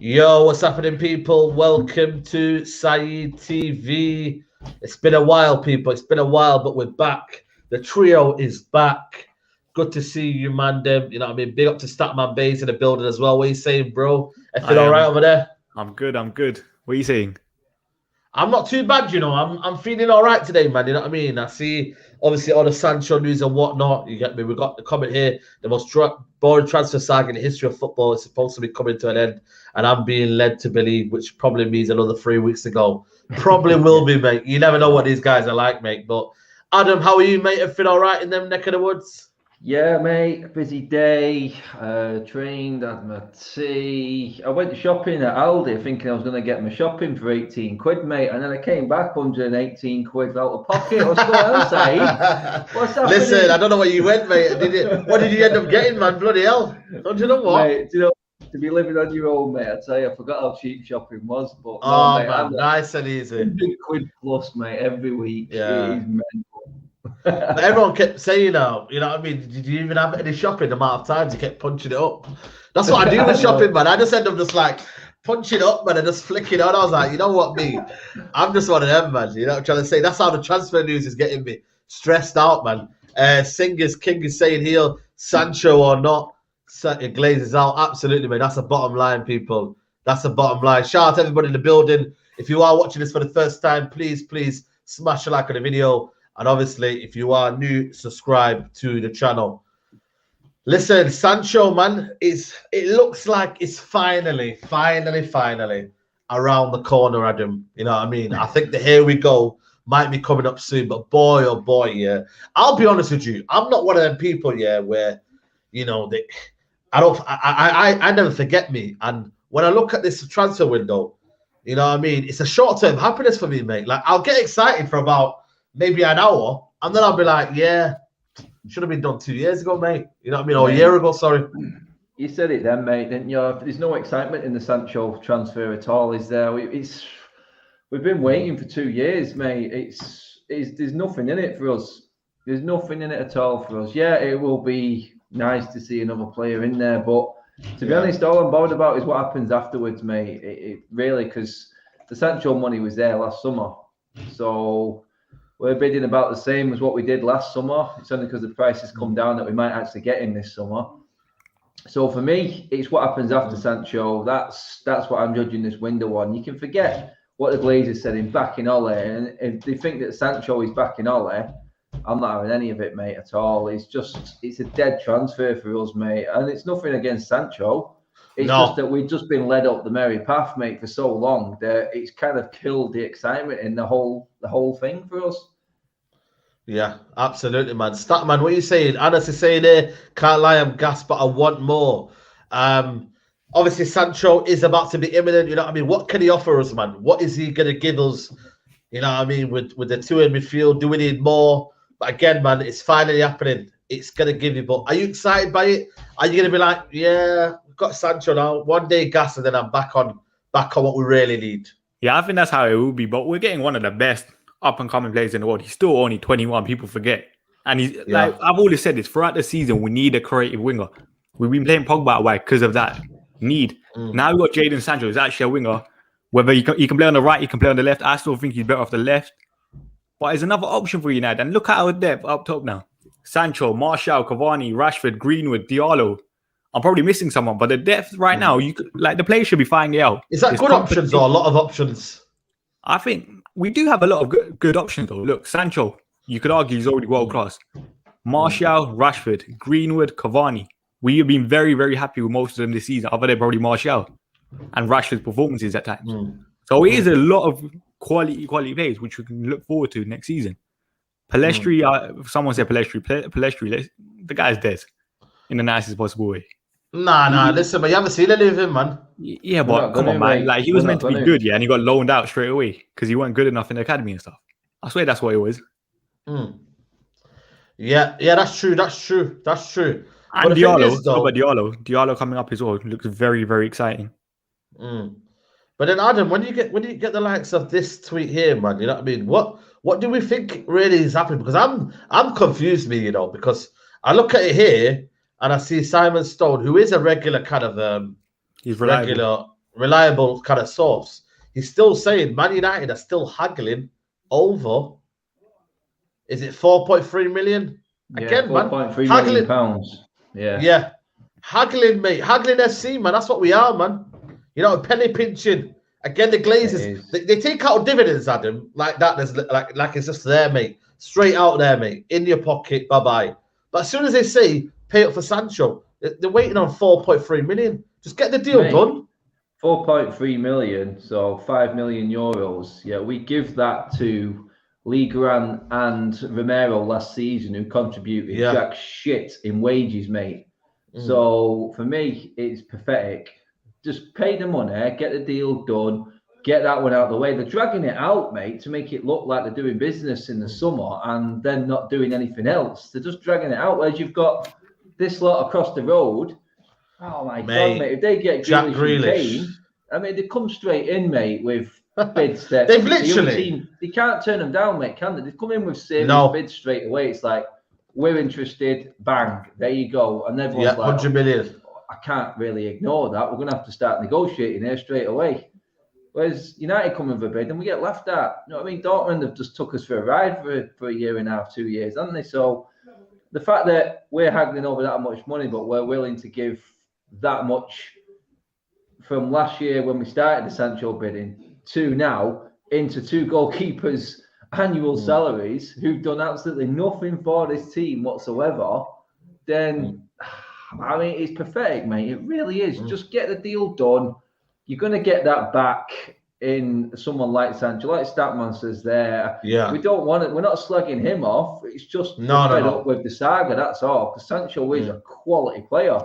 Yo, what's happening, people? Welcome to Saeed TV. It's been a while, people. It's been a while, but we're back. The trio is back. Good to see you, man. You know what I mean? Big up to Statman Bays in the building as well. What are you saying, bro? Everything all right over there? I'm good. What are you saying? I'm not too bad, you know. I'm feeling all right today, man. You know what I mean? I see, obviously, all the Sancho news and whatnot. You get me? We've got the comment here. The most boring transfer saga in the history of football is supposed to be coming to an end. And I'm being led to believe, which probably means another 3 weeks ago. Probably will be, mate. You never know what these guys are like, mate. But Adam, how are you, mate? Everything all right in them neck of the woods? Yeah, mate. Busy day. Trained, had my tea. I went shopping at Aldi thinking I was going to get my shopping for 18 quid, mate. And then I came back 118 quid out of pocket. What's going on, Saeed? What's happening? Listen, I don't know where you went, mate. What did you end up getting, man? Bloody hell. Don't you know what? Mate, do you know, to be living on your own, mate, I tell you, I forgot how cheap shopping was. But oh, mate, man, nice and easy. 100 quid plus, mate, every week. Yeah. It is mental. But everyone kept saying, you know what I mean? Did you even have any shopping? The amount of times you kept punching it up. That's what I do with shopping, man. I just end up just like punching up, man, and just flicking on. I was like, you know what, me? I'm just one of them, man. You know what I'm trying to say? That's how the transfer news is getting me stressed out, man. Singers King is saying here, Sancho or not, it glazes out. Absolutely, man. That's the bottom line, people. That's the bottom line. Shout out to everybody in the building. If you are watching this for the first time, please smash a like on the video. And obviously, if you are new, subscribe to the channel. Listen, Sancho, man, it looks like it's finally around the corner, Adam. You know what I mean? I think the here we go might be coming up soon. But boy, oh boy, yeah. I'll be honest with you. I'm not one of them people, yeah, where, you know, I never forget me. And when I look at this transfer window, you know what I mean? It's a short-term happiness for me, mate. Like, I'll get excited for about maybe an hour, and then I'll be like, yeah, should have been done 2 years ago, mate. You know what I mean? Or a year ago, sorry. You said it then, mate, didn't you? There's no excitement in the Sancho transfer at all, is there? We've been waiting for 2 years, mate. There's nothing in it for us. There's nothing in it at all for us. Yeah, it will be nice to see another player in there, but to be honest, all I'm bothered about is what happens afterwards, mate. It really, because the Sancho money was there last summer, so we're bidding about the same as what we did last summer. It's only because the prices come down that we might actually get him this summer. So for me, it's what happens after Sancho. That's what I'm judging this window on. You can forget what the Glazers said in backing Ole, and if they think that Sancho is backing Ole, I'm not having any of it, mate, at all. It's a dead transfer for us, mate. And it's nothing against Sancho. It's just that we've just been led up the merry path, mate, for so long that it's kind of killed the excitement in the whole thing for us. Yeah, absolutely, man. Statman, what are you saying? Anas is saying there, can't lie, I'm gassed, but I want more. Obviously, Sancho is about to be imminent. You know what I mean? What can he offer us, man? What is he going to give us? You know what I mean? With the two in midfield, do we need more? But again, man, it's finally happening. It's going to give you. But are you excited by it? Are you going to be like, yeah, we've got Sancho now. One day gas, and then I'm back on what we really need. Yeah, I think that's how it will be. But we're getting one of the best up-and-coming players in the world. He's still only 21. People forget. And he's like, I've always said this, throughout the season, we need a creative winger. We've been playing Pogba away because of that need. Now we've got Jadon Sancho. He's actually a winger. Whether he can play on the right, he can play on the left. I still think he's better off the left. But there's another option for United. And look at our depth up top now. Sancho, Martial, Cavani, Rashford, Greenwood, Diallo. I'm probably missing someone, but the depth right now, the players should be finding it out. Is that good options or a lot of options? I think we do have a lot of good options, though. Look, Sancho, you could argue he's already world class. Martial, Rashford, Greenwood, Cavani. We have been very, very happy with most of them this season, other than probably Martial and Rashford's performances at times. So it is a lot of quality players, which we can look forward to next season. Pelestri, someone said Pelestri, the guy's dead in the nicest possible way. Nah, listen, but you haven't seen any of him, man. Yeah, but come on, man. Like, he was meant to be good, yeah, and he got loaned out straight away because he wasn't good enough in the academy and stuff. I swear that's what it was. Yeah, that's true. And Diallo coming up as well looks very, very exciting. But then, Adam, when you get the likes of this tweet here, man, you know what I mean? What do we think really is happening? Because I'm confused, me, you know, because I look at it here and I see Simon Stone, who is a regular kind of he's reliable. reliable kind of source. He's still saying Man United are still haggling over. Is it 4.3 million? Again, man. 4.3 million pounds. Yeah. Haggling, mate. Haggling SC, man. That's what we are, man. You know, penny pinching. Again, the Glazers, they take out dividends, Adam, like that. There's like it's just there, mate. Straight out there, mate. In your pocket, bye-bye. But as soon as they say pay up for Sancho, they're waiting on 4.3 million. Just get the deal done. 4.3 million, so 5 million euros. Yeah, we give that to Ligue and Romero last season, who contributed jack shit in wages, mate. So for me, it's pathetic. Just pay the money, get the deal done, get that one out of the way. They're dragging it out, mate, to make it look like they're doing business in the summer and then not doing anything else. They're just dragging it out. Whereas you've got this lot across the road. Oh my God, mate! If they get Grealish, Kane, I mean, they come straight in, mate, with bids. They've literally. They can't turn them down, mate, can they? They come in with serious bids straight away. It's like, we're interested. Bang, there you go. And everyone's like, 100 million. I can't really ignore that. We're going to have to start negotiating here straight away. Whereas United come with a bid and we get laughed at. You know what I mean? Dortmund have just took us for a ride for a year and a half, 2 years, haven't they? So the fact that we're haggling over that much money, but we're willing to give that much from last year when we started the Sancho bidding to now into two goalkeepers' annual salaries who've done absolutely nothing for this team whatsoever, then I mean, it's pathetic, mate. It really is. Just get the deal done. You're going to get that back in someone like Sancho, like Statman says there. Yeah. We don't want it. We're not slugging him off. It's just fed up with the saga, that's all. Because Sancho is a quality player.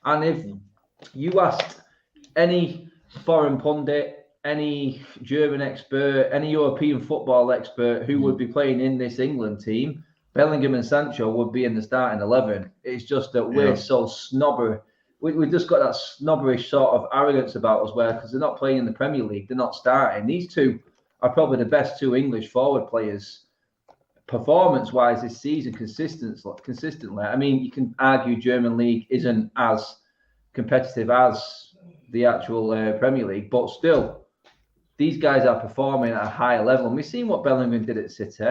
And if you asked any foreign pundit, any German expert, any European football expert who would be playing in this England team, Bellingham and Sancho would be in the starting 11. It's just that we're so snobber. We've just got that snobberish sort of arrogance about us where, because they're not playing in the Premier League, they're not starting. These two are probably the best two English forward players performance-wise this season consistently. I mean, you can argue German League isn't as competitive as the actual Premier League, but still, these guys are performing at a higher level. And we've seen what Bellingham did at City.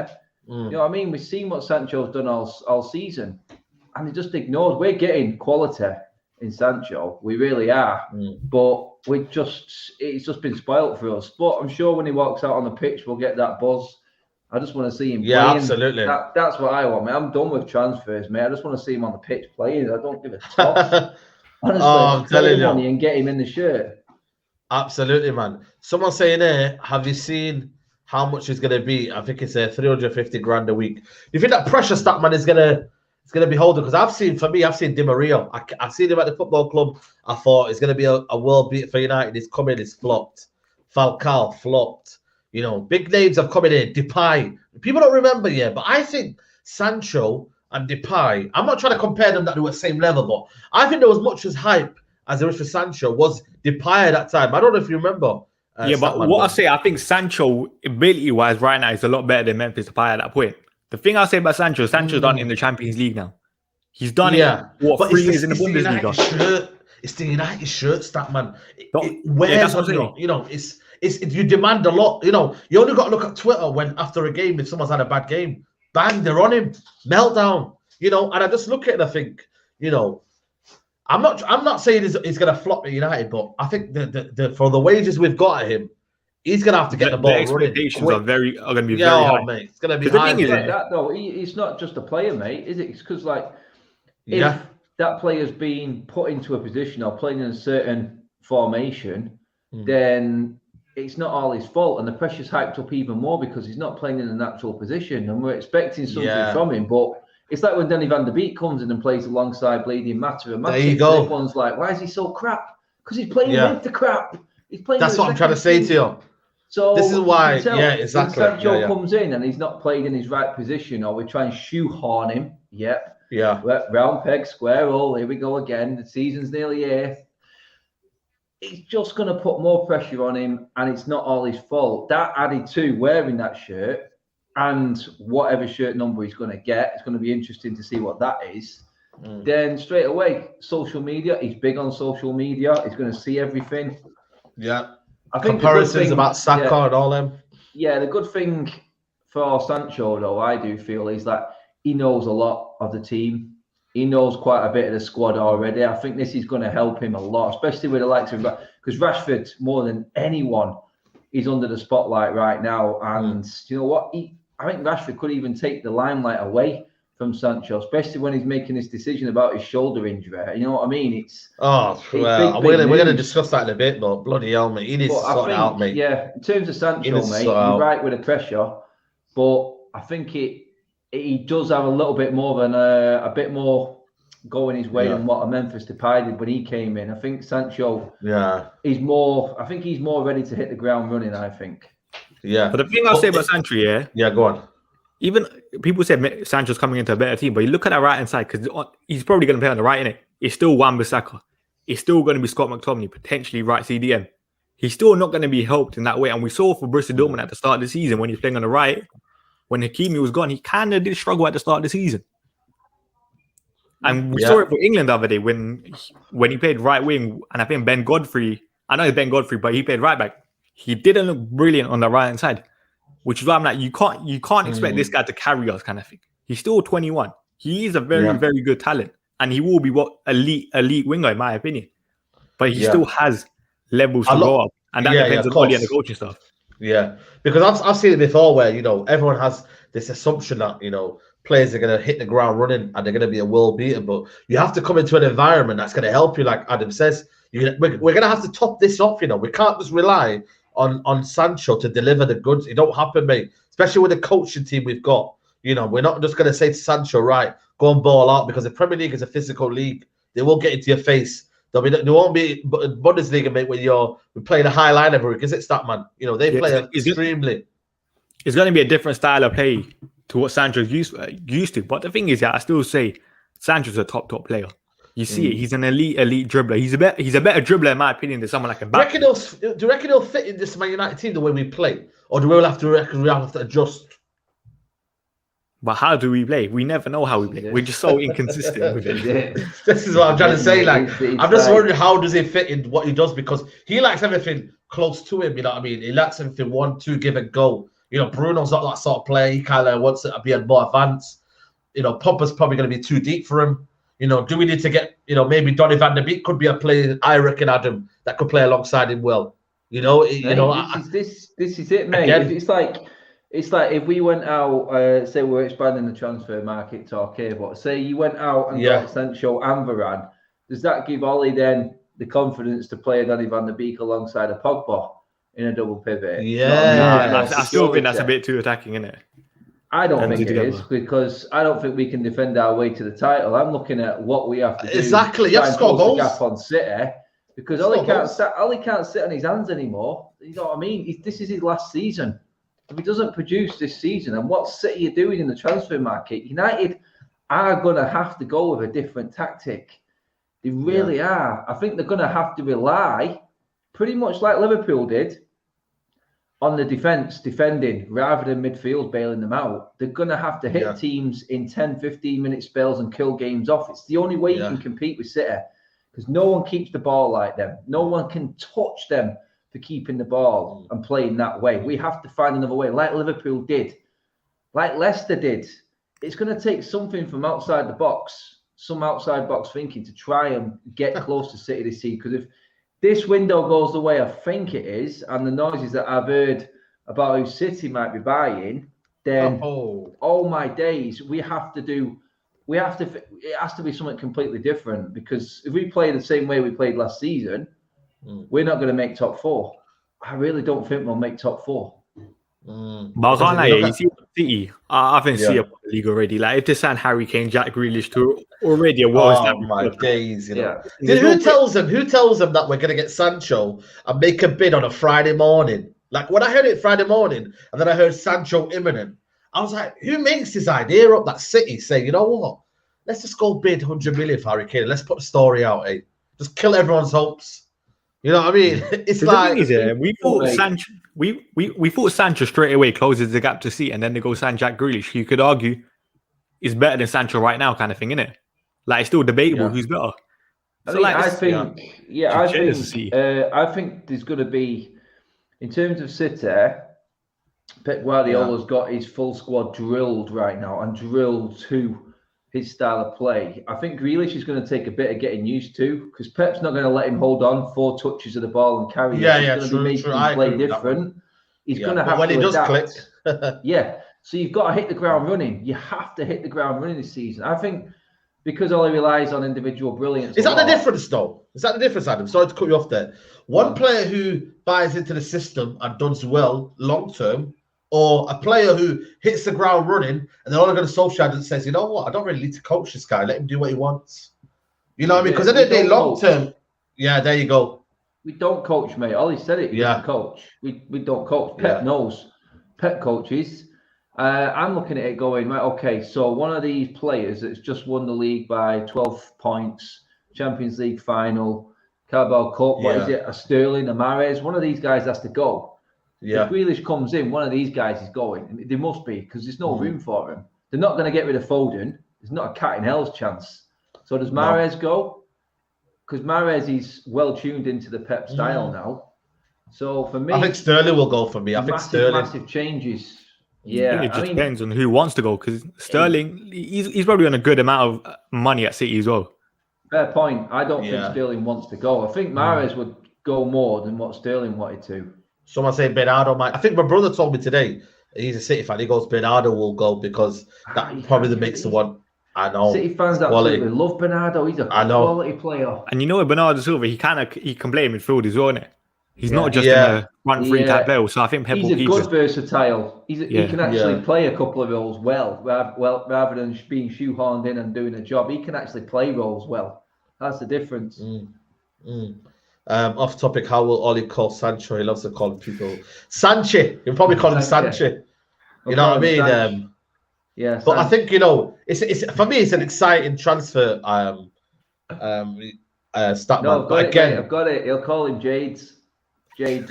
You know what I mean? We've seen what Sancho's done all season, and they just ignored. We're getting quality in Sancho, we really are, but it's just been spoilt for us. But I'm sure when he walks out on the pitch, we'll get that buzz. I just want to see him playing. Absolutely. That's what I want, mate. I'm done with transfers, mate. I just want to see him on the pitch playing. I don't give a toss. Honestly, I'm telling you, money and get him in the shirt. Absolutely, man. Someone saying here, have you seen how much it's going to be? I think it's 350 grand a week. You think that pressure stat, man, is going to be holding? Because I've seen Di Maria. I've seen him at the football club. I thought it's going to be a world beat for United. He's coming, it's flopped. Falcao flopped. You know, big names have come in. Depay. People don't remember yet, but I think Sancho and Depay, I'm not trying to compare them that they were the same level, but I think there was much as hype as there was for Sancho was Depay at that time. I don't know if you remember. But what I think Sancho, ability-wise, right now is a lot better than Memphis Depay at that point. The thing I say about Sancho's done in the Champions League now. He's done it, 3 years in the Bundesliga. It's the United shirt stat, man. It wears on you. You know, it's you demand a lot. You know, you only got to look at Twitter when after a game, if someone's had a bad game, bang, they're on him, meltdown. You know, and I just look at it and I think, you know, I'm not saying he's going to flop at United, but I think the for the wages we've got at him, he's going to have to get the ball running. The expectations are going to be very high. Mate, it's going to be high. The thing is that though, he's not just a player, mate, is it? It's because if that player's been put into a position or playing in a certain formation, then it's not all his fault, and the pressure's hyped up even more because he's not playing in a natural position, and we're expecting something from him. But it's like when Danny Van der Beek comes in and plays alongside Bleeding Matter. And there you go. Everyone's like, why is he so crap? Because he's playing with the crap. He's playing. That's what I'm trying to say to you. So this is why, exactly. When Sancho comes in and he's not played in his right position, or we try and shoehorn him. Round peg, square hole. Here we go again. The season's nearly here. It's just going to put more pressure on him, and it's not all his fault. That added to wearing that shirt and whatever shirt number he's going to get, it's going to be interesting to see what that is. Then straight away, social media. He's big on social media. He's going to see everything. Yeah. I think Comparisons about Saka and all them. Yeah, the good thing for Sancho, though, I do feel, is that he knows a lot of the team. He knows quite a bit of the squad already. I think this is going to help him a lot, especially with the likes of, because Rashford, more than anyone, is under the spotlight right now. And you know what? I think Rashford could even take the limelight away from Sancho, especially when he's making this decision about his shoulder injury. You know what I mean? We're gonna discuss that in a bit, but bloody hell, mate, he needs to sort it out, mate. Yeah, in terms of Sancho, mate, you're right with the pressure, but I think he does have a little bit more than a bit more going his way than what a Memphis Depay did when he came in. I think Sancho, he's more ready to hit the ground running. I think. Yeah, but the thing I'll say about Sancho, go on. Even people say Sancho's coming into a better team, but you look at that right hand side because he's probably going to play on the right, innit? It's still Wan-Bissaka. It's still going to be Scott McTominay, potentially right CDM. He's still not going to be helped in that way. And we saw for Borussia Dortmund at the start of the season when he's playing on the right, when Hakimi was gone, he kind of did struggle at the start of the season. And we saw it for England the other day when he played right wing, and I think Ben Godfrey, I know it's Ben Godfrey, but he played right back. He didn't look brilliant on the right hand side. Which is why I'm like, you can't expect this guy to carry us, kind of thing. He's still 21. He is a very, very good talent, and he will be elite winger in my opinion. But he still has levels to go up, and that depends on Oli and the coaching stuff. Yeah, because I've seen it before where everyone has this assumption that players are going to hit the ground running and they're going to be a world beater, but you have to come into an environment that's going to help you, like Adam says. We're going to have to top this off. We can't just rely on Sancho to deliver the goods. It don't happen, mate. Especially with the coaching team we've got. We're not just going to say to Sancho, right, go and ball out, because the Premier League is a physical league. They will get into your face. There won't be Bundesliga, mate, when we're playing a high line every week. Is it Statman? They play extremely. It's going to be a different style of play to what Sancho's used to. But the thing is, I still say Sancho's a top player. You see it. He's an elite dribbler. He's a better dribbler, in my opinion, than someone like a back. Do you reckon he'll fit in this Man United team the way we play? Or do we have to adjust? But how do we play? We never know how we play. We're just so inconsistent with it. This is what I'm trying to say. Like, I'm just wondering, how does he fit in what he does? Because he likes everything close to him, you know what I mean? He likes everything 1-2, give and go. Bruno's not that sort of player. He kind of wants it to be more advanced. Pogba's probably going to be too deep for him. Do we need to get, maybe Donny van der Beek could be a player, I reckon, Adam, that could play alongside him well. This is it, mate. Again, it's like if we went out, say we're expanding the transfer market talk here, but say you went out and got Sancho and Varane, does that give Oli then the confidence to play Donny van der Beek alongside a Pogba in a double pivot? Yeah, I still think that's a bit too attacking, isn't it? I don't think it is, because I don't think we can defend our way to the title. I'm looking at what we have to do. Exactly, you have to score goals. Gap on City, because Oli can't sit on his hands anymore. You know what I mean? This is his last season. If he doesn't produce this season, and what City are doing in the transfer market, United are going to have to go with a different tactic. They really are. I think they're going to have to rely, pretty much like Liverpool did, on the defending rather than midfield bailing them out. They're going to have to hit teams in 10, 15-minute spells and kill games off. It's the only way you can compete with City, because no one keeps the ball like them. No one can touch them for keeping the ball and playing that way. We have to find another way, like Liverpool did, like Leicester did. It's going to take something from outside the box, some outside box thinking, to try and get close to City this season. Because if this window goes the way I think it is, and the noises that I've heard about who City might be buying, then oh my days, it has to be something completely different. Because if we play the same way we played last season, we're not going to make top 4. I really don't think we'll make top 4. But I can't lie, you see City, I think City are the league already. Like, if they sign Harry Kane, Jack Grealish to already a well-established my days, Who tells them that we're going to get Sancho and make a bid on a Friday morning? Like, when I heard it Friday morning and then I heard Sancho imminent, I was like, who makes this idea up? That City say, you know what? Let's just go bid 100 million for Harry Kane. Let's put the story out, Just kill everyone's hopes. You know what I mean? It's like we thought Sancho. We thought Sancho straight away closes the gap to City, and then they go sign Jack Grealish. You could argue is better than Sancho right now, kind of thing, innit? Like, it's still debatable who's better. I think there's going to be, in terms of City, Pep Guardiola's got his full squad drilled right now and drilled to his style of play. I think Grealish is going to take a bit of getting used to, because Pep's not going to let him hold on 4 touches of the ball and carry it. He's going to be making him play different. He's going to have to adapt. Click. Yeah. So you've got to hit the ground running. You have to hit the ground running this season. I think because Ollie relies on individual brilliance. Is that the difference, though? Is that the difference, Adam? Sorry to cut you off there. One player who buys into the system and does well long term, or a player who hits the ground running and then all they're going to Solskjaer and says, you know what, I don't really need to coach this guy. Let him do what he wants. You know what I mean? Because at the end of the day, long term, there you go. We don't coach, mate. Ollie said it. He doesn't coach. We don't coach. Pep knows. Pep coaches. I'm looking at it going, right, okay, so one of these players that's just won the league by 12 points, Champions League final, Carabao Cup, what is it, a Sterling, a Mahrez, one of these guys has to go. If Grealish comes in, one of these guys is going. There must be, because there's no room for him. They're not going to get rid of Foden. There's not a cat in hell's chance. So does Mahrez go? Because Mahrez is well tuned into the Pep style now. So for me, I think Sterling will go for me. I think Sterling. Massive changes. Yeah, it just depends on who wants to go, because Sterling, he's probably on a good amount of money at City as well. Fair point. I don't think Sterling wants to go. I think Mahrez would go more than what Sterling wanted to. Someone saying Bernardo might. I think my brother told me today, he's a City fan, he goes, Bernardo will go because that probably makes the one. I know. City fans absolutely love Bernardo. He's a quality player. And you know what, Bernardo Silva, he can play midfield as well, innit? He's not just a run-free type player. So I think Pep will keep him. He's a good versatile. He can actually play a couple of roles well, rather than being shoehorned in and doing a job. He can actually play roles well. That's the difference. Off topic, how will Ollie call Sancho? He loves to call people Sancho. You'll probably call him Sancho. You know what I mean? But I think, it's for me, it's an exciting transfer. Stat no, I've got it. He'll call him Jades. Jades,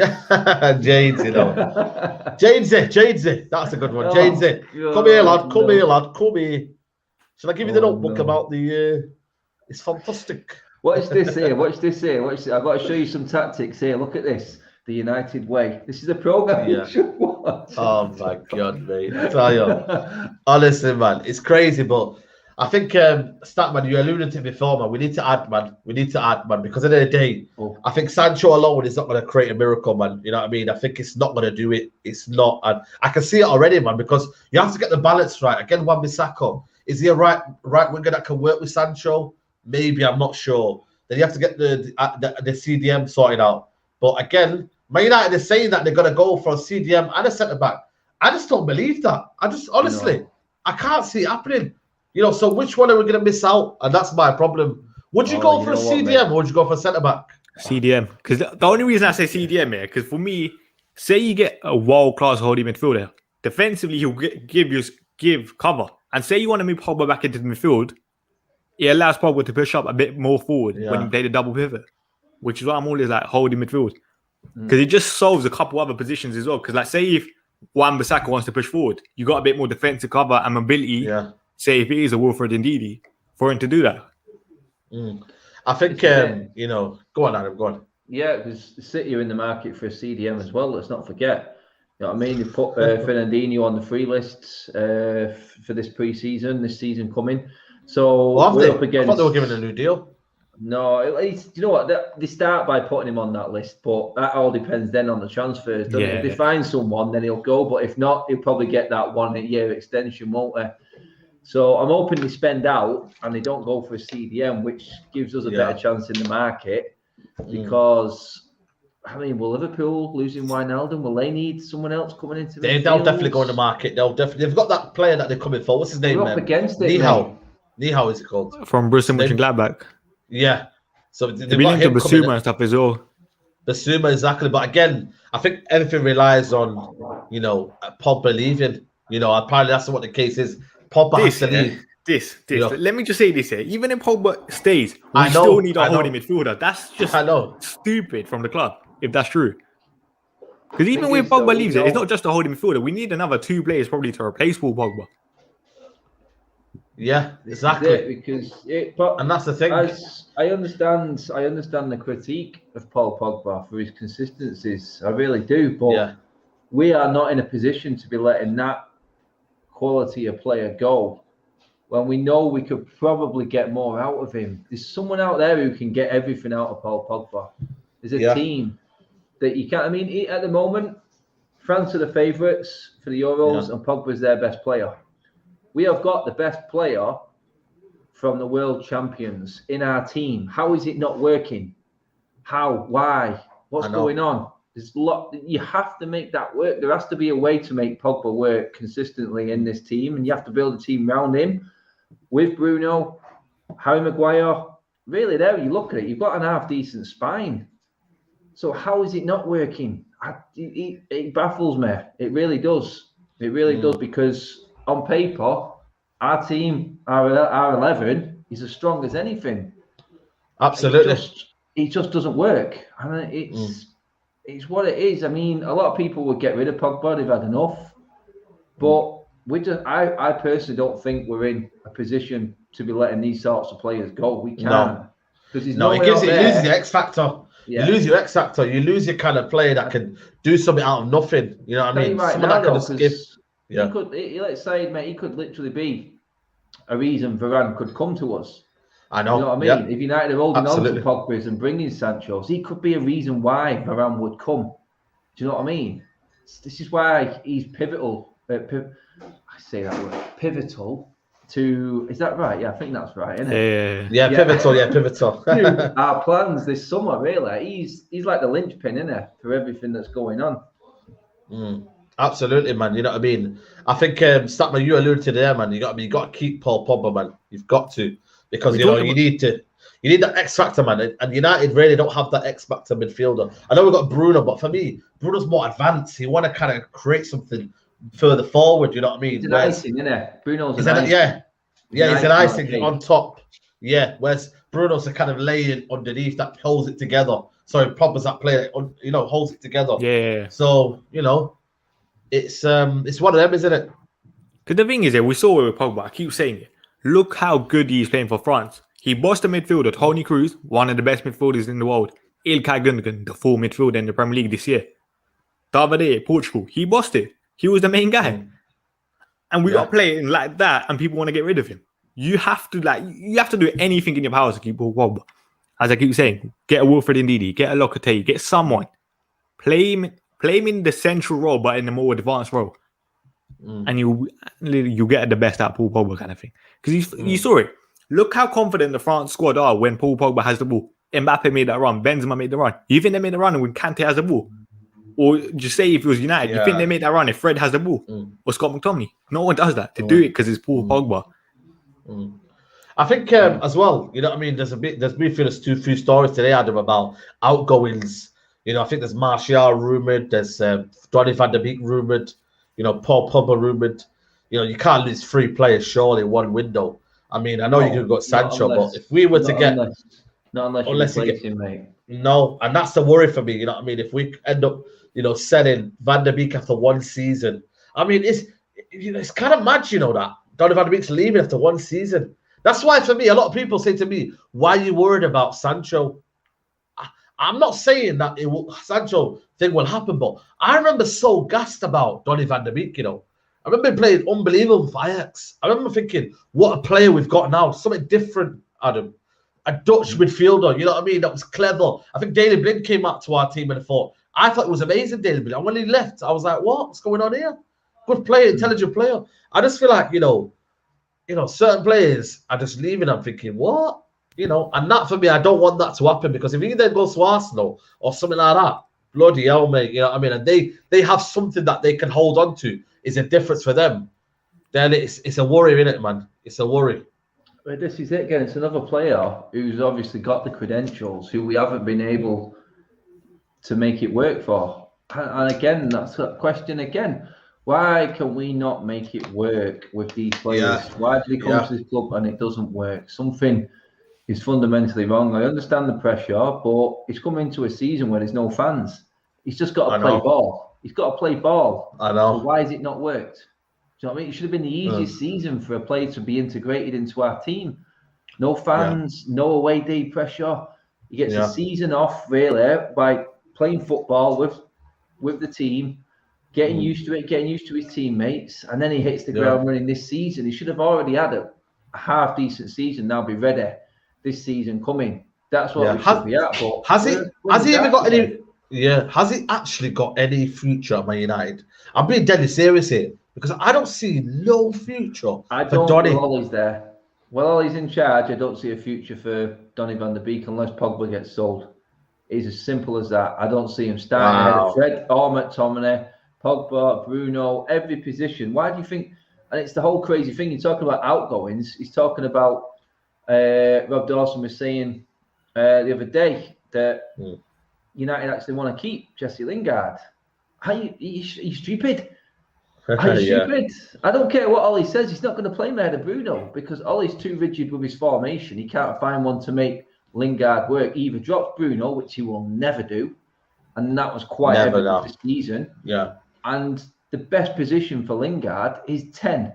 Jadesy. That's a good one. Jadesy. Come here, lad. Come here. Shall I give you the notebook about the? It's fantastic. Watch this here. I've got to show you some tactics here. Look at this. The United Way. This is a program you should watch. Oh my God, mate! I tell you, honestly, man, it's crazy. But I think, Statman, you alluded to it before, man. We need to add, man. Because at the end of the day, I think Sancho alone is not going to create a miracle, man. You know what I mean? I think it's not going to do it. It's not, and I can see it already, man. Because you have to get the balance right. Again, Wan-Bissaka, is he a right winger that can work with Sancho? Maybe, I'm not sure. Then you have to get the CDM sorted out. But again, Man United is saying that they're going to go for a CDM and a centre back. I just don't believe that. I just honestly, I can't see it happening. So which one are we going to miss out? And that's my problem. Would you go for a CDM or would you go for a centre back? CDM, because the only reason I say CDM here, because for me, say you get a world class holding midfielder, defensively he'll give cover, and say you want to move Pogba back into the midfield. It allows Pogba to push up a bit more forward when you play the double pivot, which is why I'm always like holding midfield, because it just solves a couple other positions as well. Because like say if Wan-Bissaka wants to push forward, you got a bit more defensive cover and mobility. Say if it is a Wilfred Ndidi, for him to do that. I think go on, Adam. Go on. Yeah, because City are in the market for a CDM as well. Let's not forget. You know what I mean? They put Fernandinho on the free lists for this pre-season, this season coming. So we're up against. I thought they were giving a new deal. No, you know what? They start by putting him on that list, but that all depends then on the transfers. Doesn't it? If they find someone, then he'll go. But if not, he'll probably get that 1 year extension, won't they? So I'm hoping they spend out and they don't go for a CDM, which gives us a better chance in the market. Because will Liverpool losing Wijnaldum? Will they need someone else coming into? They'll definitely go in the market. They've got that player that they're coming for. What's his name? We're up against it. Nihal is it called? From Borussia Mönchengladbach. Yeah. So they've got him Basuma and stuff as well. Basuma, exactly. But again, I think everything relies on, Pogba leaving. Apparently that's what the case is. Pogba has to leave. Let me just say this here. Even if Pogba stays, we still need a holding midfielder. That's just stupid from the club, if that's true. Because even when Pogba leaves it's not just a holding midfielder. We need another 2 players probably to replace Paul Pogba. Yeah, exactly. Because and that's the thing. I understand the critique of Paul Pogba for his consistencies. I really do, but we are not in a position to be letting that quality of player go when we know we could probably get more out of him. There's someone out there who can get everything out of Paul Pogba. There's a team that you can't. I mean, at the moment, France are the favourites for the Euros, and Pogba's their best player. We have got the best player from the world champions in our team. How is it not working? How? Why? What's going on? There's a lot. You have to make that work. There has to be a way to make Pogba work consistently in this team, and you have to build a team around him with Bruno, Harry Maguire. Really, there you look at it. You've got an half decent spine. So how is it not working? It baffles me. It really does. It really does, because on paper, our team, our 11, is as strong as anything. Absolutely. It just doesn't work. And it's what it is. I mean, a lot of people would get rid of Pogba. They've had enough. But I personally don't think we're in a position to be letting these sorts of players go. We can't. Because it loses the X factor. You lose your X factor. You lose your kind of player that can do something out of nothing. You know what I mean? Right Someone now, that can just give. Yeah. Let's say, mate, he could literally be a reason Varane could come to us. I know. You know what I mean? If United are holding on to Pogba and bringing Sancho, he could be a reason why Varane would come. Do you know what I mean? This is why he's pivotal. I say that word. Pivotal to, is that right? Yeah, I think that's right, isn't it? Yeah, pivotal. Yeah, pivotal. Our plans this summer, really. He's like the linchpin, isn't it, for everything that's going on. Absolutely, man. You know what I mean? I think Statman, you alluded to there, man. You got to keep Paul Pogba, man. You've got to, because you need that X factor, man. And United really don't have that X factor midfielder. I know we've got Bruno, but for me, Bruno's more advanced. He want to kind of create something further forward. You know what I mean? He's an icing, isn't it? Bruno's an icing. He's an icing on top. Yeah, whereas Bruno's a kind of laying underneath that holds it together. Sorry, Pogba's that player, holds it together. Yeah. So it's one of them, isn't it? Because the thing is, we saw it with Pogba. I keep saying it. Look how good he's playing for France. He bossed the midfielder, Toni Kroos, one of the best midfielders in the world. Ilkay Gundogan, the full midfielder in the Premier League this year. The other day, Portugal, he bossed it. He was the main guy. And we got playing like that, and people want to get rid of him. You have to do anything in your power to keep Paul Pogba. As I keep saying, get a Wilfred Ndidi, get a Locatelli, get someone. Play him in the central role, but in a more advanced role. And you get the best out of Paul Pogba kind of thing. Because you saw it. Look how confident the France squad are when Paul Pogba has the ball. Mbappe made that run. Benzema made the run. You think they made the run when Kante has the ball? Or just say if it was United, you think they made that run if Fred has the ball? Or Scott McTominay? No one does that. They do it because it's Paul Pogba. I think as well, you know what I mean? There's been a few stories today, Adam, about outgoings. I think there's Martial rumoured, there's Donny van de Beek rumoured, Paul Pogba rumoured. You can't lose 3 players surely in one window. I mean, I know you could go Sancho, but if we were to get... Not unless you get him, mate. No, and that's the worry for me, you know what I mean? If we end up, selling Van de Beek after one season, I mean, it's kind of mad, that Donny van de Beek's leaving after one season. That's why, for me, a lot of people say to me, why are you worried about Sancho? I'm not saying that Sancho thing will happen, but I remember so gassed about Donny van de Beek, I remember him playing unbelievable for Ajax. I remember thinking, what a player we've got now. Something different, Adam. A Dutch midfielder, you know what I mean? That was clever. I think Daley Blind came up to our team and I thought it was amazing, Daley Blind. And when he left, I was like, what's going on here? Good player, intelligent player. I just feel like, certain players are just leaving. I'm thinking, what? And that for me, I don't want that to happen, because if he then goes to Arsenal or something like that, bloody hell, mate, you know what I mean? And they have something that they can hold on to, is a difference for them. Then it's a worry, isn't it, man? It's a worry. But this is it again. It's another player who's obviously got the credentials, who we haven't been able to make it work for. And again, that's a question again. Why can we not make it work with these players? Why do they come to this club and it doesn't work? Something is fundamentally wrong. I understand the pressure, but it's coming into a season where there's no fans. He's just got to play ball. He's got to play ball. I know. So why has it not worked? you know what I mean? It should have been the easiest season for a player to be integrated into our team. No fans, no away day pressure. He gets a season off really by playing football with the team, getting used to it, getting used to his teammates, and then he hits the ground running this season. He should have already had a half decent season. Now be ready this season coming. That's what we should be at. But has he even got any? Yeah, has he actually got any future at Man United? I'm being deadly serious here because I don't see no future. I don't. While Ollie's there, while Ollie's in charge, I don't see a future for Donny van der Beek unless Pogba gets sold. It's as simple as that. I don't see him starting ahead of Fred or McTominay, Pogba, Bruno, every position. Why do you think? And it's the whole crazy thing. You're talking about outgoings. He's talking about. Rob Dawson was saying the other day that. United actually want to keep Jesse Lingard. Are you stupid? Are you stupid? I don't care what Ollie says. He's not going to play Meda Bruno because Ollie's too rigid with his formation. He can't find one to make Lingard work. He either drops Bruno, which he will never do, and that was quite evident this season. Yeah. And the best position for Lingard is 10.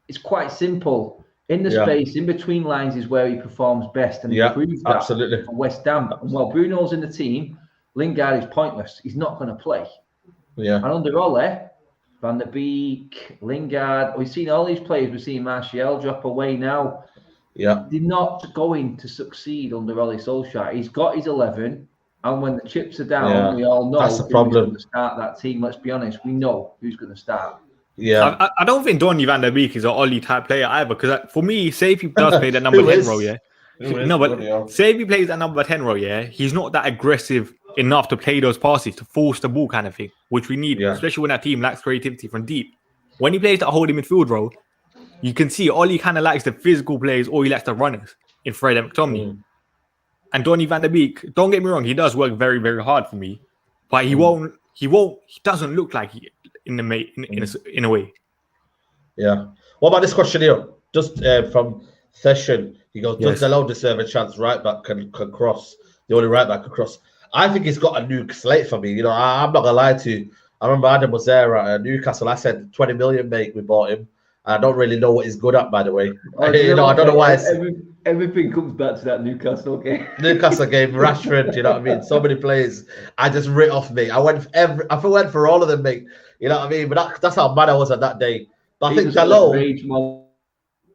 It's quite simple. In the space, in between lines is where he performs best, and he proved that for West Ham. And while Bruno's in the team, Lingard is pointless. He's not going to play. Yeah. And under Ole, Van der Beek, Lingard, we've seen all these players. We've seen Martial drop away now. Yeah. They're not going to succeed under Ole Solskjaer. He's got his 11, and when the chips are down, we all know that's the problem. Who's going to start that team. Let's be honest. We know who's going to start. Yeah. I don't think Donny van der Beek is an Ole type player either, because for me, say if he does play that number 10 role, say if he plays that number 10 role, he's not that aggressive enough to play those passes, to force the ball kind of thing, which we need, especially when our team lacks creativity from deep. When he plays that holding midfield role, you can see Ole kind of likes the physical players or he likes the runners in Fred and McTominay. And Donny van der Beek, don't get me wrong, he does work very, very hard for me, but he doesn't look like he in a way. Yeah. What about this question here? Just from Session, he goes, does Dalot deserve a chance? Right back can cross. The only right back can cross. I think he's got a new slate for me. You know, I'm not gonna lie to you. I remember Adam was there at Newcastle. I said 20 million, mate. We bought him. I don't really know what he's good at, by the way. I don't know why. Everything comes back to that Newcastle game. Newcastle game, Rashford. You know what I mean? So many players. I just writ off, mate. I went for all of them, mate. You know what I mean? But that's how mad I was at that day. But I think Dalot.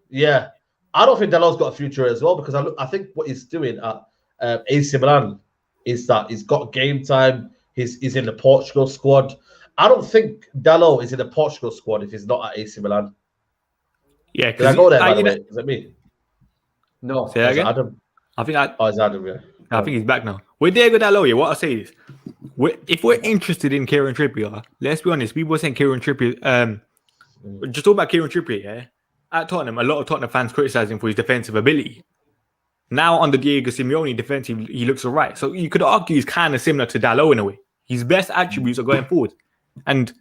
Yeah, I don't think Dalot's got a future as well, because I think what he's doing at AC Milan is that he's got game time. He's in the Portugal squad. I don't think Dalot is in the Portugal squad if he's not at AC Milan. Yeah, because I go there, by the way. Is it me? No. Say that again? Adam. It's Adam, yeah. I think he's back now. With Diego Dalot, what I say is, if we're interested in Kieran Trippier, let's be honest, people are saying Kieran Trippier, just talk about Kieran Trippier, at Tottenham, a lot of Tottenham fans criticise him for his defensive ability. Now, under Diego Simeone, defensively, he looks all right. So you could argue he's kind of similar to Dalot in a way. His best attributes are going forward. And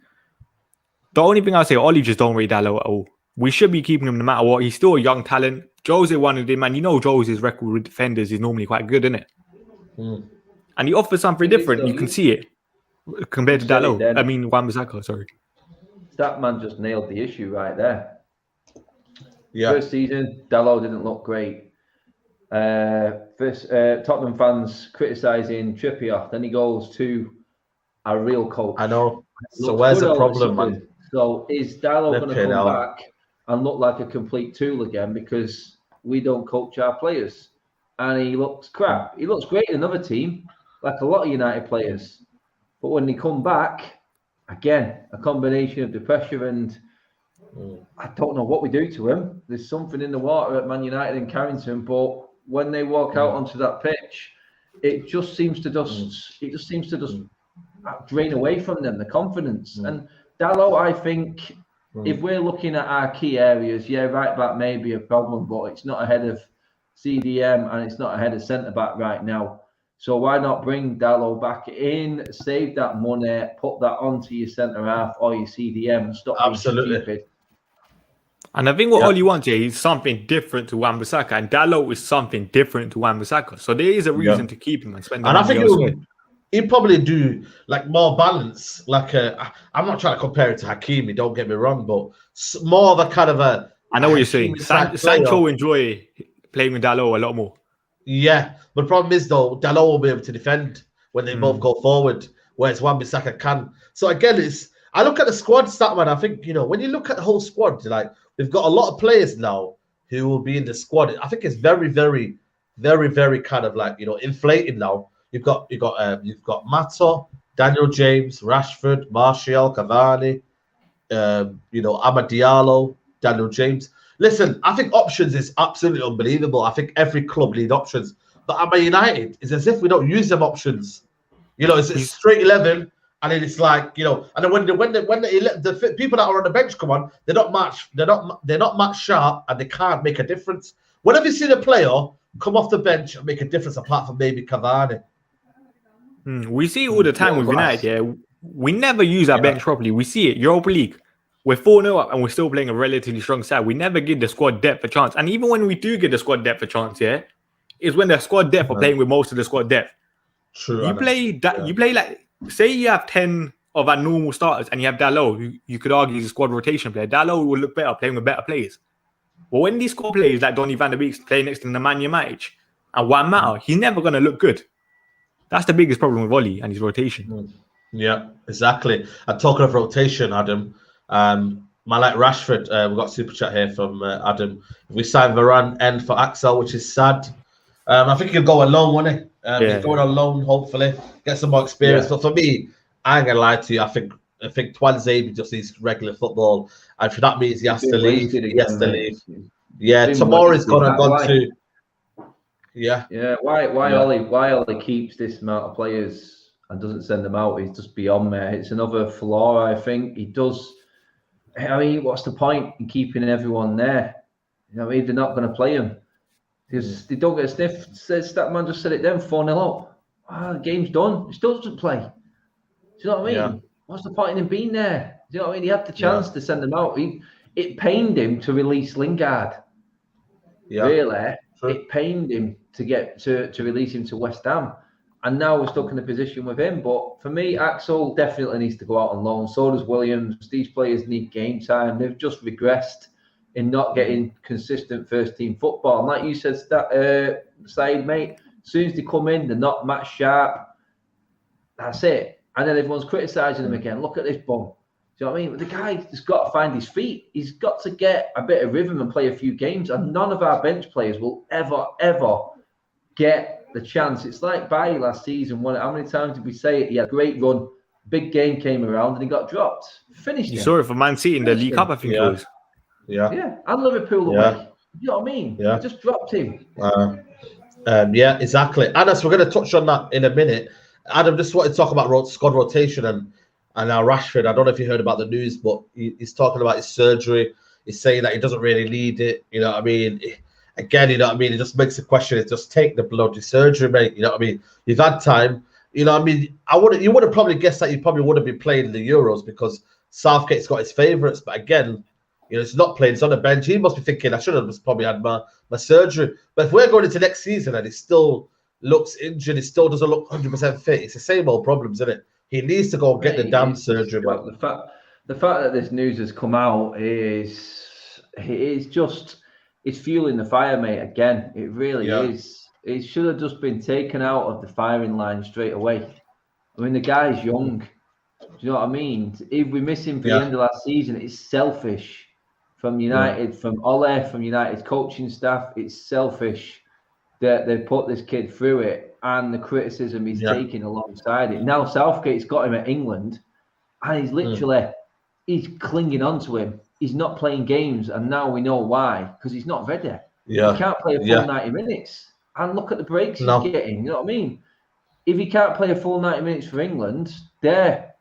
the only thing I'll say, Ollie just don't rate Dalot at all. We should be keeping him no matter what. He's still a young talent. Jose wanted him, and you know Jose's record with defenders is normally quite good, isn't it? And he offers something different. You can see it compared to Dalot. I mean, Wan-Bissaka, sorry. That man just nailed the issue right there. Yeah. First season, Dalot didn't look great. Tottenham fans criticising Trippier. Then he goes to a real coach. I know. So where's the problem, man? So is Dalot going to come back and look like a complete tool again because we don't coach our players? And he looks crap. He looks great in another team, like a lot of United players. But when they come back, again, a combination of the pressure and I don't know what we do to him. There's something in the water at Man United and Carrington, but when they walk out onto that pitch, it just seems to drain away from them, the confidence. And Dalot, I think, if we're looking at our key areas, right back may be a problem, but it's not ahead of CDM and it's not ahead of centre back right now. So why not bring Dalot back in, save that money, put that onto your centre half or your CDM and stop being stupid. And I think what Oli wants here is something different to Wan-Bissaka, and Dalot is something different to Wan-Bissaka. So there is a reason to keep him and spend the money elsewhere. he'd probably do like more balance. Like I'm not trying to compare it to Hakimi. Don't get me wrong, but more of a kind of a. I know what you're saying. Sancho enjoy playing with Dalot a lot more. Yeah, but the problem is though, Dalot will be able to defend when they both go forward, whereas Wan-Bissaka can. So again, I look at the squad stat, man. I think when you look at the whole squad, like we've got a lot of players now who will be in the squad. I think it's very, very, very, very kind of like inflated now. You've got Mato, Daniel James, Rashford, Martial, Cavani, Amad Diallo, Daniel James. Listen, I think options is absolutely unbelievable. I think every club needs options. But at Man United, it's as if we don't use them options. It's straight 11, and then it's like, and then when the people that are on the bench come on, they're not match sharp, and they can't make a difference. When have you seen a player come off the bench and make a difference apart from maybe Cavani? We see it all the time with United. Yeah, we never use our bench properly. We see it Europa League. We're 4-0 up and we're still playing a relatively strong side. We never give the squad depth a chance. And even when we do give the squad depth a chance, is when the squad depth are playing with most of the squad depth. True. You play like, say you have 10 of our normal starters and you have Dalot, who you could argue is a squad rotation player. Dalot will look better playing with better players. But when these squad players like Donny van der Beek play next to Nemanja Matic and Juan Mata, he's never going to look good. That's the biggest problem with Oli and his rotation. Yeah, exactly. And talking of rotation, Adam, my like Rashford, we've got a super chat here from Adam. We signed Varane end for Axel, which is sad. I think he'll go alone, won't he? He's going on loan, hopefully, get some more experience. But for me, I ain't gonna lie to you. I think Tuanzebe just needs regular football, and if that means he has to leave, he has to leave. Yeah, Tomori's gone to. Yeah. Why Oli keeps this amount of players and doesn't send them out is just beyond me. It's another flaw, I think. He does. I mean, what's the point in keeping everyone there? They're not going to play him because they don't get a sniff. That man just said it then, 4-0 up. The game's done. He still doesn't play. Do you know what I mean? Yeah. What's the point in him being there? Do you know what I mean? He had the chance to send them out. It pained him to release Lingard. Yeah. Really, it pained him to get to release him to West Ham. And now we're stuck in a position with him. But for me, Axel definitely needs to go out on loan. So does Williams. These players need game time. They've just regressed in not getting consistent first-team football. And like you said, Said, mate, as soon as they come in, they're not match sharp. That's it. And then everyone's criticising them again. Look at this bum. Do you know what I mean? The guy has got to find his feet. He's got to get a bit of rhythm and play a few games. And none of our bench players will ever get the chance. It's like Bailly last season. How many times did we say it? He had a great run. Big game came around and he got dropped. Finished. You saw it for Man City in the League Cup, I think it was. Yeah. And Liverpool away. You know what I mean? Yeah. Just dropped him. Yeah, exactly. Anas, we're going to touch on that in a minute. Adam, just wanted to talk about squad rotation and now Rashford. I don't know if you heard about the news, but he's talking about his surgery. He's saying that he doesn't really need it. You know what I mean? Again, you know what I mean? It just makes the question, is just take the bloody surgery, mate. You know what I mean? You've had time. You know what I mean? You would have probably guessed that you probably would have been playing in the Euros because Southgate's got his favourites. But again, it's not playing. It's on the bench. He must be thinking, I should have probably had my surgery. But if we're going into next season and he still looks injured, he still doesn't look 100% fit, it's the same old problems, isn't it? He needs to go and get the damn surgery. The fact that this news has come out is it's fueling the fire, mate. Again, it really is. It should have just been taken out of the firing line straight away. I mean, the guy's young. Do you know what I mean? If we miss him for the end of last season, it's selfish from United, from Ole, from United's coaching staff. It's selfish that they've put this kid through it and the criticism he's taking alongside it. Now Southgate's got him at England and he's literally he's clinging on to him. He's not playing games, and now we know why, because he's not ready. He can't play a full 90 minutes. And look at the breaks he's getting. You know what I mean? If he can't play a full 90 minutes for England, their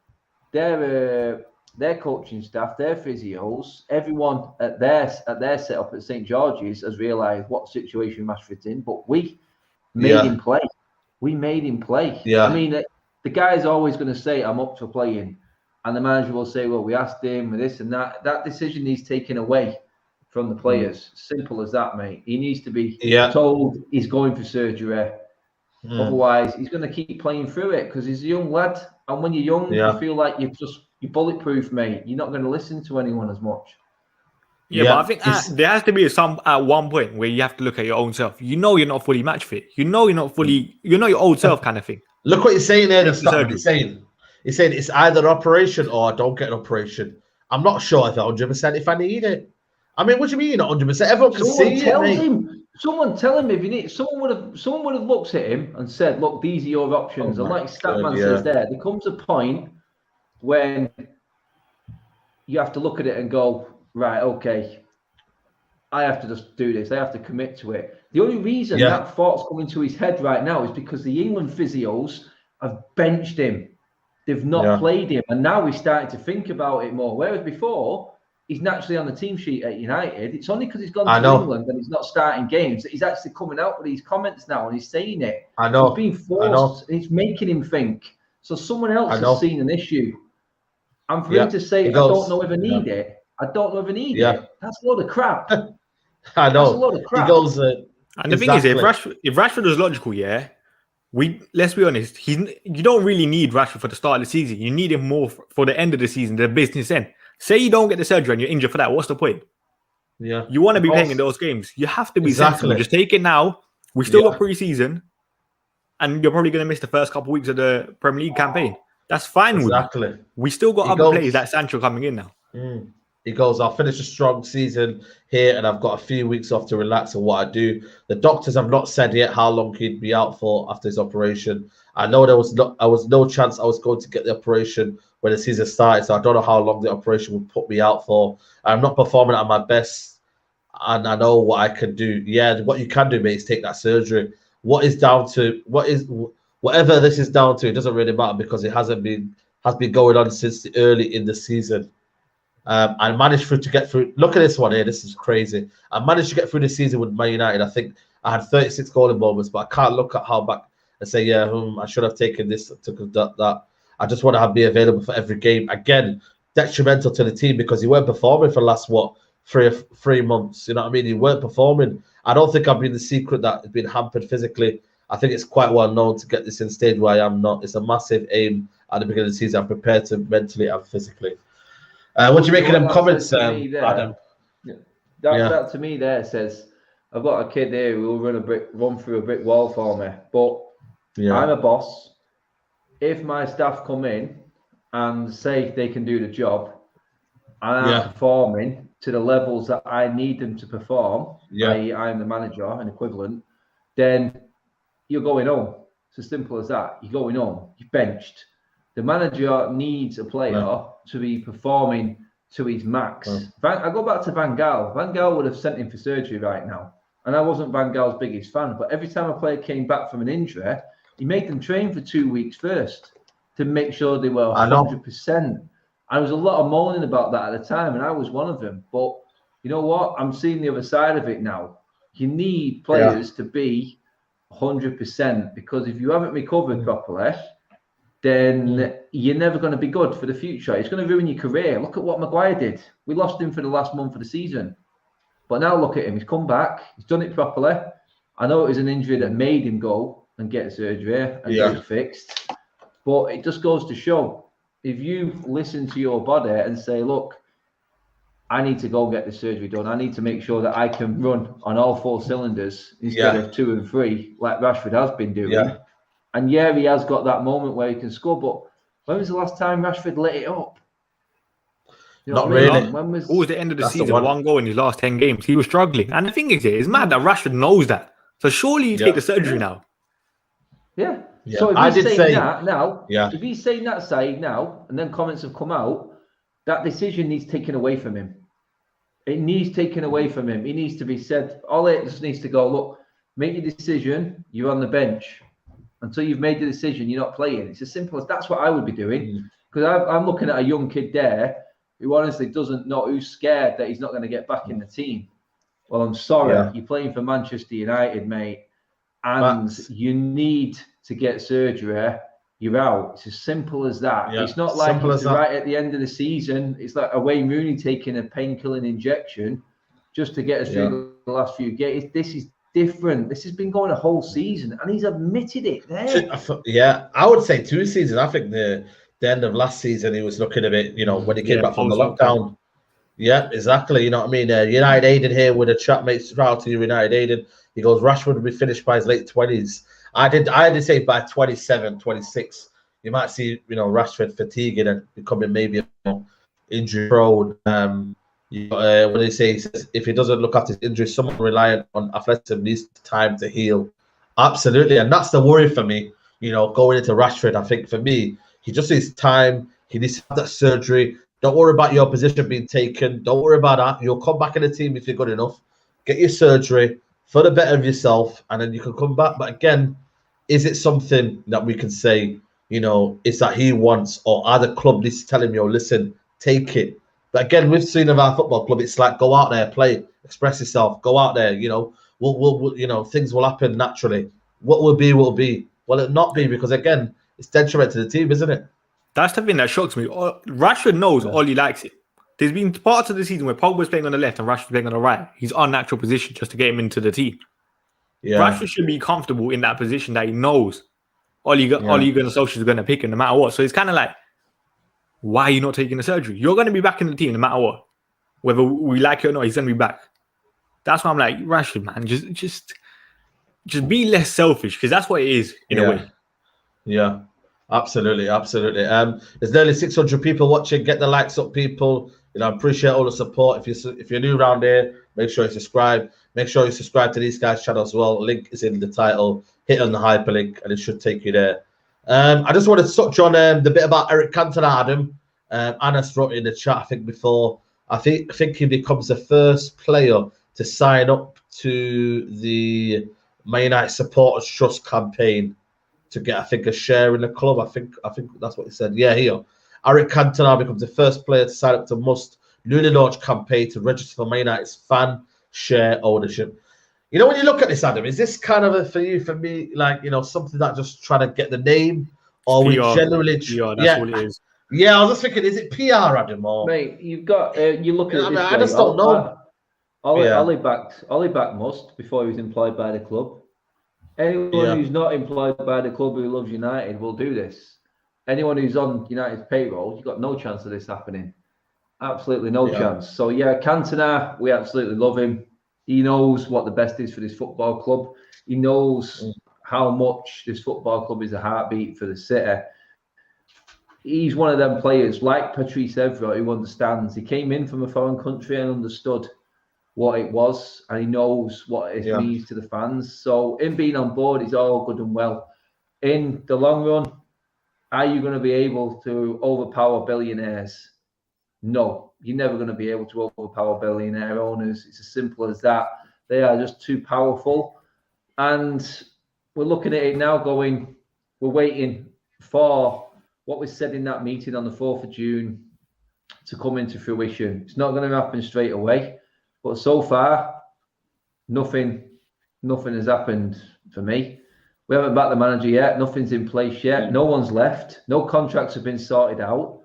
coaching staff, their physios, everyone at their setup at St. George's has realised what situation Rashford's in. But we made him play. We made him play. Yeah. I mean, the guy's always going to say, I'm up for playing. And the manager will say, well, we asked him with this and that. That decision needs taken away from the players. Simple as that, mate. He needs to be told he's going for surgery. Otherwise, he's going to keep playing through it because he's a young lad. And when you're young, you feel like you're bulletproof, mate. You're not going to listen to anyone as much. Yeah, but I think there has to be at one point where you have to look at your own self. You know you're not fully match fit. You know you're not fully, your old self kind of thing. Look what he's saying there. He's saying it's either operation or I don't get an operation. I'm not sure if 100% if I need it. I mean, what do you mean not 100%? Everyone can see it. Someone tell him if you need. Someone would have looked at him and said, "Look, these are your options." And like Statman says, there comes a point when you have to look at it and go, right, okay, I have to just do this. I have to commit to it. The only reason that thought's coming to his head right now is because the England physios have benched him. They've not played him, and now he's starting to think about it more. Whereas before, he's naturally on the team sheet at United. It's only because he's gone to England and he's not starting games that he's actually coming out with these comments now and he's saying it. I know. He's being forced. It's making him think. So someone else has seen an issue. And for him to say, I don't know if I need it. I don't know if I need it. That's a load of crap. I know. That's a load of crap. He goes, and the thing is, if Rashford was logical, let's be honest, you don't really need Rashford for the start of the season. You need him more for the end of the season, the business end. Say you don't get the surgery and you're injured for that. What's the point? Yeah. You want to be playing in those games. You have to be sensible. Just take it now. We still got pre-season. And you're probably going to miss the first couple of weeks of the Premier League campaign. That's fine with me. We still got other players like Sancho coming in now. He goes, I'll finish a strong season here and I've got a few weeks off to relax on what I do. The doctors have not said yet how long he'd be out for after his operation. I know there was no chance I was going to get the operation when the season started, so I don't know how long the operation would put me out for. I'm not performing at my best, and I know what I can do. Yeah, what you can do, mate, is take that surgery. Whatever this is down to, it doesn't really matter because it has been going on since early in the season. I managed to get through. Look at this one here. This is crazy. I managed to get through the season with Man United. I think I had 36 goal moments, but I can't look at how back and say, I should have taken this, took that. I just want to be available for every game. Again, detrimental to the team because he weren't performing for the last, 3 months. You know what I mean? He weren't performing. I don't think I've been the secret that has been hampered physically. I think it's quite well known to get this in stage where I am not. It's a massive aim at the beginning of the season. I'm prepared to mentally and physically. What do you make of them comments, Adam? That to me there says, I've got a kid here who will run through a brick wall for me. But I'm a boss. If my staff come in and say they can do the job and I'm performing to the levels that I need them to perform, i.e. I'm the manager and equivalent, then you're going home. It's as simple as that. You're going home. You're benched. The manager needs a player to be performing to his max. I go back to Van Gaal. Van Gaal would have sent him for surgery right now. And I wasn't Van Gaal's biggest fan, but every time a player came back from an injury, he made them train for 2 weeks first to make sure they were 100%. There was a lot of moaning about that at the time, and I was one of them. But you know what? I'm seeing the other side of it now. You need players to be 100% because if you haven't recovered properly, then you're never going to be good for the future. It's going to ruin your career. Look at what Maguire did. We lost him for the last month of the season. But now look at him. He's come back. He's done it properly. I know it was an injury that made him go and get surgery and get it fixed. But it just goes to show, if you listen to your body and say, look, I need to go and get the surgery done. I need to make sure that I can run on all 4 cylinders instead of 2 and 3, like Rashford has been doing. And he has got that moment where he can score. But when was the last time Rashford lit it up? You know, not really. When was the end of the season? 1 goal in his last 10 games. He was struggling. And the thing is, it's mad that Rashford knows that. So surely you take the surgery now. Yeah. So if he's saying that now, if he's saying that side now, and then comments have come out, that decision needs taken away from him. It needs taken away from him. He needs to be said, Ole just needs to go, look, make your decision, you're on the bench. Until you've made the decision, you're not playing. It's as simple as that's what I would be doing. Because I'm looking at a young kid there who honestly doesn't know, who's scared that he's not going to get back in the team. Well, I'm sorry. You're playing for Manchester United, mate. And you need to get surgery. You're out. It's as simple as that. It's not like it's right at the end of the season. It's like a Wayne Rooney taking a painkilling injection just to get us through the last few games. This is different. This has been going a whole season, and he's admitted it there. Yeah, I would say 2 seasons. I think the end of last season, he was looking a bit, when he came back from the lockdown. Yeah, exactly. You know what I mean? United Aiden here with a chat, mate. Proud to you, United Aiden. He goes, Rashford will be finished by his late 20s. I did say by 27, 26. You might see, Rashford fatiguing and becoming maybe injury prone. What they say, he says, if he doesn't look after his injury, someone reliant on athleticism needs time to heal. Absolutely. And that's the worry for me, going into Rashford. I think for me, he just needs time. He needs to have that surgery. Don't worry about your position being taken. Don't worry about that. You'll come back in the team if you're good enough. Get your surgery for the better of yourself, and then you can come back. But again, is it something that we can say, is that he wants, or other club needs to tell him, listen, take it. But again, we've seen of our football club, it's like go out there, play, express yourself, go out there. We'll things will happen naturally. What will be will be. Will it not be? Because again, it's detriment to the team, isn't it? That's the thing that shocks me. Rashford knows all he likes it. There's been parts of the season where Pogba's playing on the left and Rashford's playing on the right. He's unnatural position just to get him into the team. Yeah. Rashford should be comfortable in that position that he knows all you're going to social is going to pick him no matter what. So it's kind of like, why are you not taking the surgery? You're going to be back in the team no matter what. Whether we like it or not, he's going to be back. That's why I'm like, Rashford, man, just be less selfish, because that's what it is in a way. Yeah. Absolutely. There's nearly 600 people watching. Get the likes up, people. I appreciate all the support. If you're new around here, make sure you subscribe. Make sure you subscribe to these guys' channel as well. Link is in the title. Hit on the hyperlink, and it should take you there. I just want to touch on the bit about Eric Cantona, Adam. Anas wrote in the chat, I think before. I think he becomes the first player to sign up to the Man United Supporters Trust campaign to get, I think, a share in the club. I think that's what he said. Yeah, here. Eric Cantona becomes the first player to sign up to Must newly launched campaign to register for Man United's fan share ownership. When you look at this, Adam, is this kind of for me, like, something that just trying to get the name, or we generally? That's what it is. Yeah, I was just thinking, is it PR, Adam? Or mate, you've got you look at it this way. I just don't know. Ollie backed Must before he was employed by the club. Anyone who's not employed by the club who loves United will do this. Anyone who's on United's payroll, you've got no chance of this happening. Absolutely no chance. So, Cantona, we absolutely love him. He knows what the best is for this football club. He knows how much this football club is a heartbeat for the city. He's one of them players, like Patrice Evra, who understands. He came in from a foreign country and understood what it was, and he knows what it means to the fans. So him being on board is all good and well. In the long run, are you going to be able to overpower billionaires? No, you're never going to be able to overpower billionaire owners. It's as simple as that. They are just too powerful. And we're looking at it now going, we're waiting for what was said in that meeting on the 4th of June to come into fruition. It's not going to happen straight away. But so far, nothing has happened for me. We haven't backed the manager yet. Nothing's in place yet. No one's left. No contracts have been sorted out.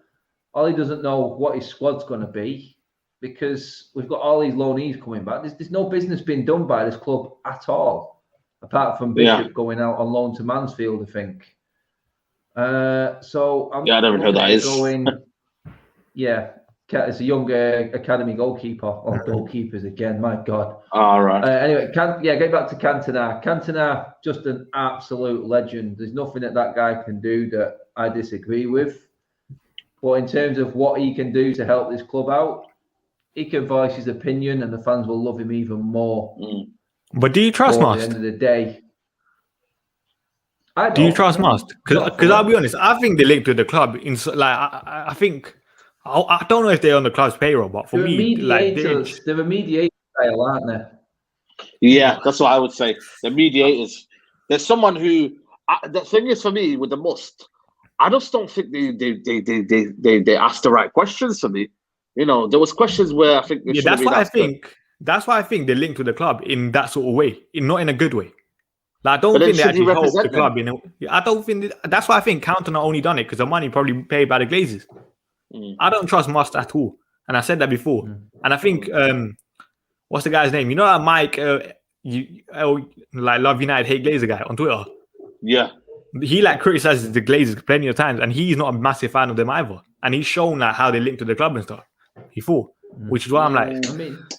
Ollie doesn't know what his squad's going to be, because we've got all these loanees coming back. There's no business being done by this club at all, apart from Bishop going out on loan to Mansfield, I think. So I'm I never heard that is. It's a young academy goalkeeper, or goalkeepers again. My God. All right. Anyway, get back to Cantona. Cantona, just an absolute legend. There's nothing that guy can do that I disagree with. But in terms of what he can do to help this club out, he can voice his opinion, and the fans will love him even more. But do you trust Must? At the end of the day, do you trust Must? Because I'll be honest, I think they linked to the club. I think. I don't know if they're on the club's payroll, but for me, they're a mediator style, aren't they? Yeah, that's what I would say. The mediators. There's someone who. The thing is, for me, with the Must, I just don't think they asked the right questions for me. There was questions where I think that's why I think they linked to the club in that sort of way, not in a good way. Like, I don't think they actually helped the club. I don't think that's why I think Cantona only done it because the money probably paid by the Glazers. I don't trust Must at all, and I said that before. And I think what's the guy's name? You know that Mike like Love United hate Glazer guy on Twitter. Yeah. He like criticizes the Glazers plenty of times, and he's not a massive fan of them either. And he's shown like how they link to the club and stuff. He thought, which is why I'm like,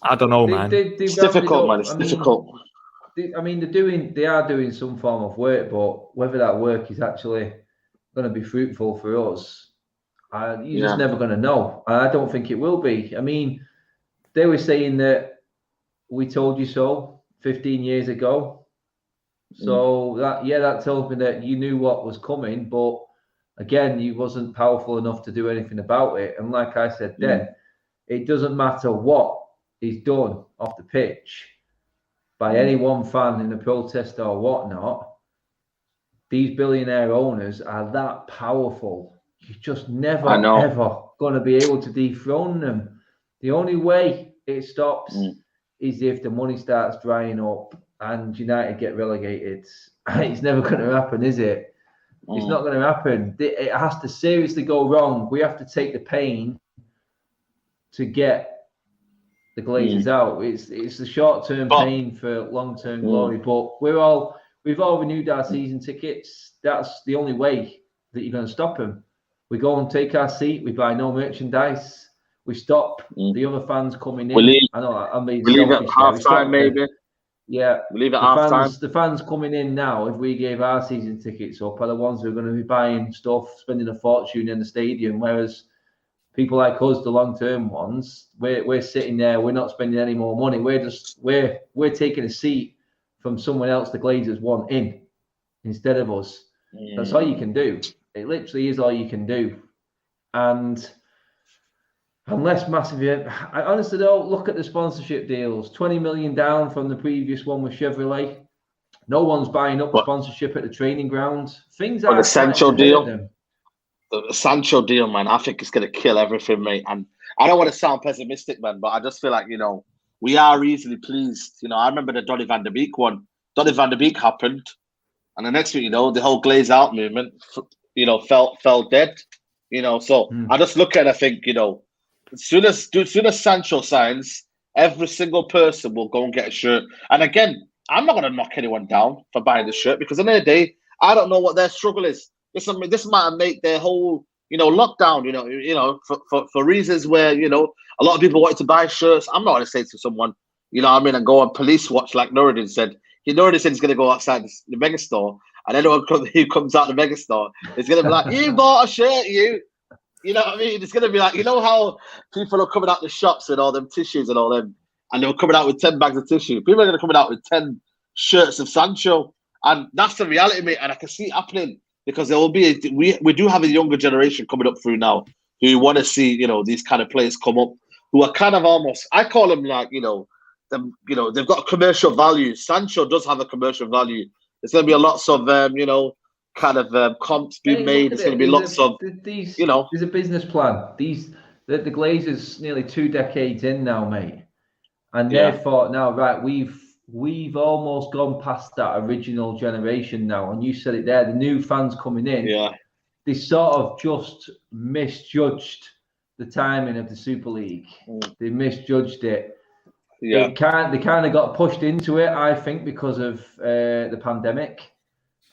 I don't know, man. It's difficult, man. It's difficult. They are doing some form of work, but whether that work is actually going to be fruitful for us, you're just never going to know. I don't think it will be. I mean, they were saying that we told you so 15 years ago. So that tells me that you knew what was coming, but again, you wasn't powerful enough to do anything about it. And like I said then, it doesn't matter what is done off the pitch by any one fan in a protest or whatnot. These billionaire owners are that powerful. You're just never, ever going to be able to dethrone them. The only way it stops is if the money starts drying up and United get relegated. It's never going to happen, is it? It's not going to happen. It has to seriously go wrong. We have to take the pain to get the Glazers out. It's the short-term pain for long-term glory. But we've all renewed our season tickets. That's the only way that you're going to stop them. We go and take our seat. We buy no merchandise. We stop the other fans coming in. We leave at half-time, maybe. Yeah, leave it half-time. The fans coming in now, if we gave our season tickets up, are the ones who are going to be buying stuff, spending a fortune in the stadium, whereas people like us, the long-term ones, we're sitting there, we're not spending any more money. We're taking a seat from someone else the Glazers want in instead of us. That's all you can do. It literally is all you can do. And unless massively, I honestly don't look at the sponsorship deals. 20 million down from the previous one with Chevrolet. No one's buying up the sponsorship at the training grounds. Things are the Sancho deal. The Sancho deal, man, I think it's going to kill everything, mate. And I don't want to sound pessimistic, man, but I just feel like, we are easily pleased. I remember the Donny van der Beek one. Donny van der Beek happened. And the next thing the whole glaze out movement, fell dead. So I just look at it, I think, as soon as Sancho signs, every single person will go and get a shirt. And again, I'm not going to knock anyone down for buying the shirt because at the end of the day, I don't know what their struggle is. This might make their whole, lockdown, for reasons where, a lot of people wanted to buy shirts. I'm not going to say to someone, and go on police watch like Nuruddin said. Nuruddin said he's going to go outside the mega store, and anyone who comes out the mega store is going to be like, you bought a shirt, you. You know what I mean? It's going to be like, how people are coming out the shops with all them tissues and all them, and they were coming out with 10 bags of tissue. People are going to come out with 10 shirts of Sancho. And that's the reality, mate. And I can see it happening because there will be, we do have a younger generation coming up through now who want to see, these kind of players come up who are kind of almost, I call them like, they've got a commercial value. Sancho does have a commercial value. There's going to be lots of, comps being made. There's going to be lots of, There's a business plan. The Glazers nearly 2 decades in now, mate. And they thought, now, right, we've almost gone past that original generation now. And you said it there, the new fans coming in. Yeah. They sort of just misjudged the timing of the Super League. They misjudged it. Yeah. They kind of got pushed into it, I think, because of the pandemic.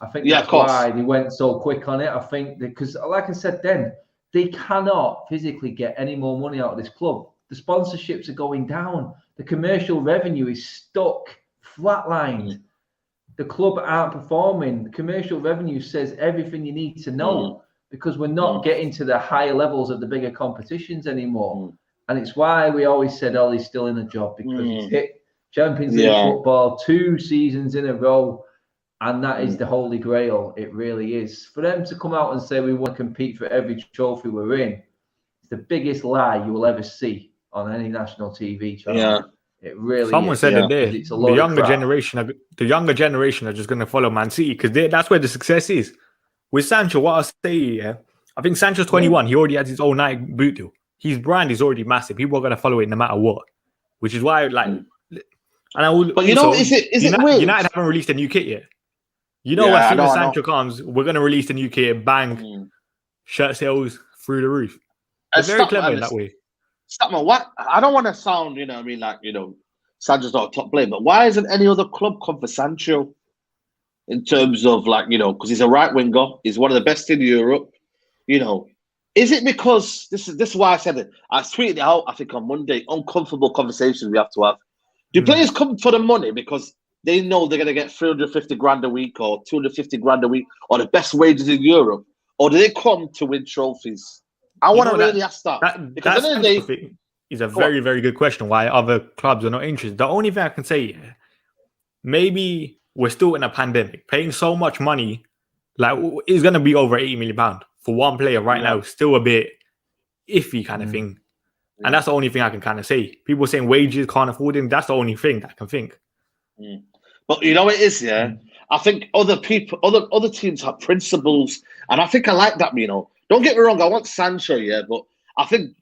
I think that's why they went so quick on it. I think because, like I said then, they cannot physically get any more money out of this club. The sponsorships are going down. The commercial revenue is stuck, flatlined. The club aren't performing. The commercial revenue says everything you need to know because we're not getting to the higher levels of the bigger competitions anymore. And it's why we always said Ollie's still in a job because he's hit Champions League football 2 seasons in a row. And that is the holy grail. It really is. For them to come out and say we want to compete for every trophy we're in, it's the biggest lie you will ever see on any national TV channel. Yeah. It really Someone is. said it there. The younger generation are just going to follow Man City because that's where the success is. With Sancho, what I'll say, I think Sancho's 21. He already has his own Nike boot deal. His brand is already massive. People are going to follow it no matter what. Which is why, like, and I will. But is it weird? United haven't released a new kit yet. As soon as Sancho comes, we're going to release a new kit, bang, shirt sales through the roof. They're very clever in that way. What? I don't want to sound, Sancho's not a top player, but why hasn't any other club come for Sancho? In terms of because he's a right winger, he's one of the best in Europe. Is it because this is why I said it? I tweeted it out, I think on Monday. Uncomfortable conversations we have to have. Do players come for the money because they know they're going to get 350 grand a week or 250 grand a week or the best wages in Europe, or do they come to win trophies? I want to really ask that because at the end of the day, is a very, very good question. Why other clubs are not interested? The only thing I can say, maybe we're still in a pandemic. Paying so much money, it's going to be over £80 million for one player right now. Still a bit iffy kind of thing. And that's the only thing I can kind of say. People saying wages can't afford him. That's the only thing I can think. But you know it is, yeah. I think other teams have principles, and I think I like that. Don't get me wrong. I want Sancho, but I think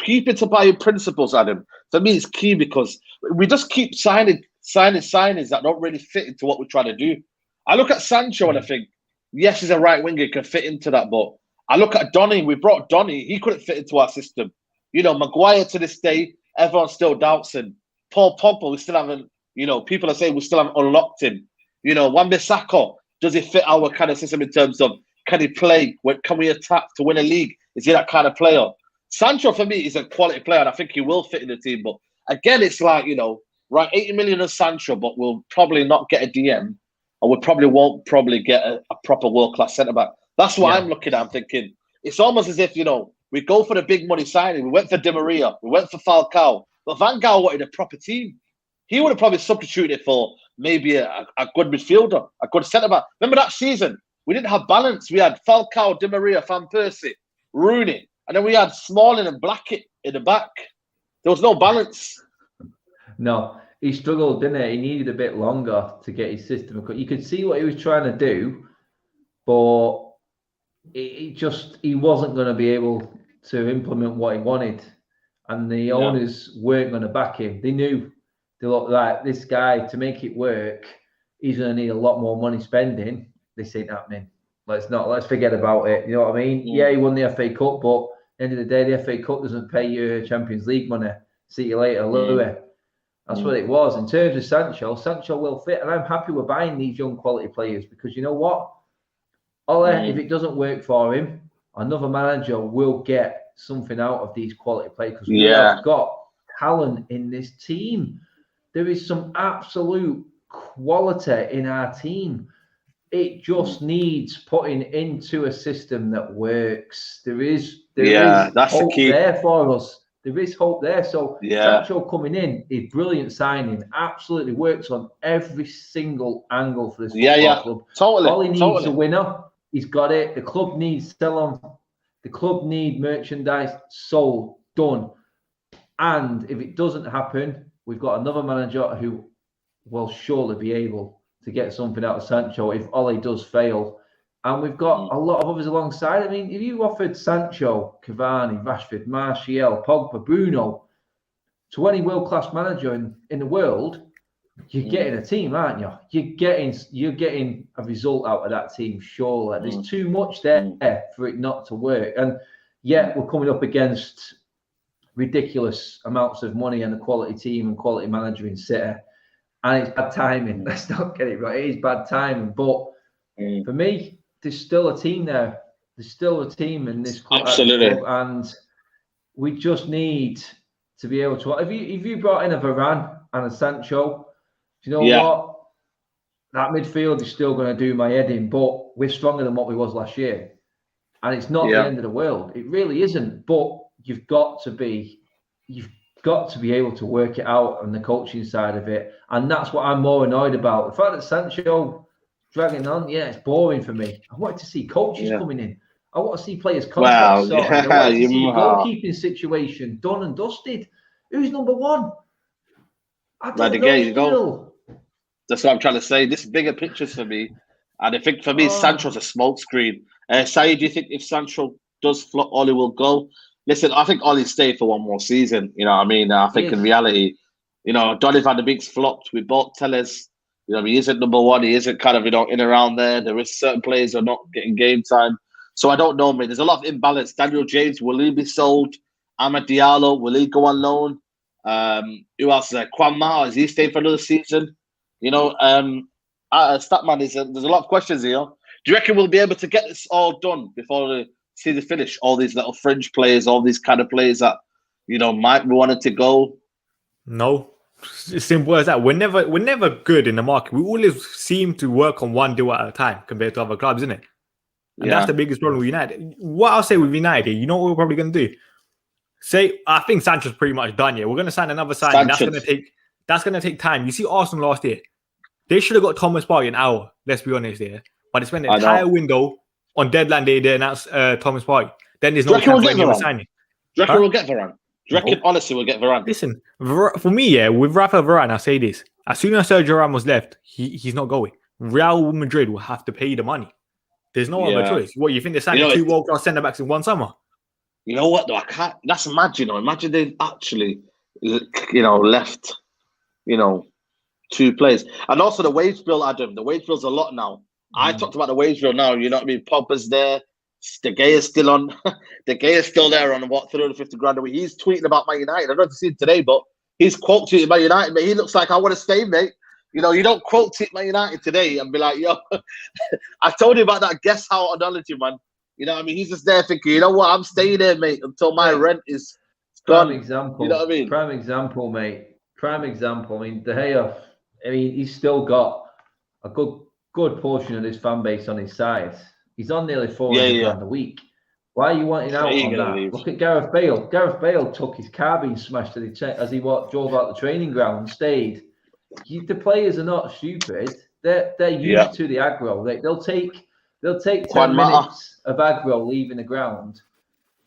keeping to buy principles, Adam. For me, it's key because we just keep signing signings that don't really fit into what we're trying to do. I look at Sancho and I think, yes, he's a right winger, he can fit into that, but I look at Donny. We brought Donny, he couldn't fit into our system. Maguire to this day, everyone still doubts him. Paul Pogba, we still haven't. People are saying we still haven't unlocked him. Wan-Bissaka, does he fit our kind of system in terms of can he play? Can we attack to win a league? Is he that kind of player? Sancho, for me, is a quality player, and I think he will fit in the team. But again, it's right, 80 million of Sancho, but we'll probably not get a DM, and we probably won't get a proper world-class centre-back. That's what I'm looking at. I'm thinking, it's almost as if, we go for the big money signing. We went for Di Maria. We went for Falcao. But Van Gaal wanted a proper team. He would have probably substituted for maybe a good midfielder, a good centre-back. Remember that season? We didn't have balance. We had Falcao, Di Maria, Van Persie, Rooney, and then we had Smalling and Blackett in the back. There was no balance. No, he struggled, didn't he? He needed a bit longer to get his system. You could see what he was trying to do, but he wasn't going to be able to implement what he wanted. And the owners weren't going to back him. They knew, they looked like this guy, to make it work, he's going to need a lot more money spending. This ain't happening. Let's forget about it. You know what I mean? Yeah, he won the FA Cup, but at the end of the day, the FA Cup doesn't pay you Champions League money. See you later, Louis. That's what it was. In terms of Sancho will fit, and I'm happy we're buying these young quality players because you know what? If it doesn't work for him, another manager will get something out of these quality players because we have got talent in this team. There is some absolute quality in our team. It just needs putting into a system that works. There is that's hope the key there for us. There is hope there. So Sancho coming in is brilliant signing. Absolutely works on every single angle for this football club. Totally. All he needs is a winner. He's got it. The club needs sell-on. The club need merchandise sold, done. And if it doesn't happen, we've got another manager who will surely be able to get something out of Sancho if Ole does fail. And we've got a lot of others alongside. I mean, if you offered Sancho, Cavani, Rashford, Martial, Pogba, Bruno to any world-class manager in the world, you're getting a team, aren't you? You're getting a result out of that team, surely. There's too much there for it not to work. And yet we're coming up against ridiculous amounts of money and a quality team and quality manager in City. And it's bad timing. Let's not get it right. It is bad timing. But for me, there's still a team there. There's still a team in this club. Absolutely. And we just need to be able to. If you brought in a Varane and a Sancho, do you know what? That midfield is still going to do my head in. But we're stronger than what we was last year. And it's not the end of the world. It really isn't. But you've got to be able to work it out on the coaching side of it. And that's what I'm more annoyed about. The fact that Sancho dragging on, it's boring for me. I want to see coaches coming in. I want to see players contracts sorted. I want to see a goalkeeping situation done and dusted. Who's number one? I don't know. That's what I'm trying to say. This bigger pictures for me. And I think for me, Sancho's a smokescreen. Saeed, do you think if Sancho does flop, Ole will go? Listen, I think Ollie's stayed for one more season. You know what I mean? I think in reality, Donny van de Beek's flopped. We bought Tellez. He isn't number one. He isn't kind of, in around there. There is certain players who are not getting game time. So I don't know, man. There's a lot of imbalance. Daniel James, will he be sold? Amad Diallo, will he go on loan? Who else is there? Kwanma, is he staying for another season? You know, Statman, there's a lot of questions here. Do you reckon we'll be able to get this all done before the season finish? All these little fringe players, all these kind of players that, you know, might be wanting to go? No. It's simple as that. We're never good in the market. We always seem to work on one deal at a time compared to other clubs, isn't it? And that's the biggest problem with United. What I'll say with United, you know what we're probably going to do? Say, I think Sancho's pretty much done. Yeah, we're going to sign another signing. That's going to take time. You see, Arsenal last year, they should have got Thomas Partey an hour. Let's be honest here, but they spent the entire window on deadline day. They announced Thomas Partey. Then there's no chance for any other signing. Do you reckon we'll get Varane? Do you reckon honestly we'll get Varane? Listen, for me, yeah, with Rafa Varane, I'll say this: as soon as Sergio Ramos left, he's not going. Real Madrid will have to pay the money. There's no other choice. What, you think they're signing 2 world-class centre-backs in one summer? You know what, though? I can't. That's mad, you know. Imagine they actually, you know, left, you know, 2 players. And also the wage bill, Adam. The wage bill's a lot now. I talked about the wage bill now. You know what I mean? Pogba's there. De Gea's still on. De Gea's still there on, what, 350 grand a week. He's tweeting about Man United. I don't know if you've seen today, but he's quote tweeting Man United. But he looks like, I want to stay, mate. You know, you don't quote tweet Man United today and be like, yo, I told you about that guest house analogy, man. You know what I mean? He's just there thinking, you know what? I'm staying there, mate, until my rent is gone. Prime example. You know what I mean? Prime example, mate. Prime example. I mean, De Gea, I mean, he's still got a good portion of this fan base on his side. He's on nearly 400 grand a week. Why are you wanting out on that? Leave? Look at Gareth Bale. Gareth Bale took his car being smashed as he drove out the training ground and stayed. The players are not stupid. They're used to the aggro. They'll take 10 minutes of aggro leaving the ground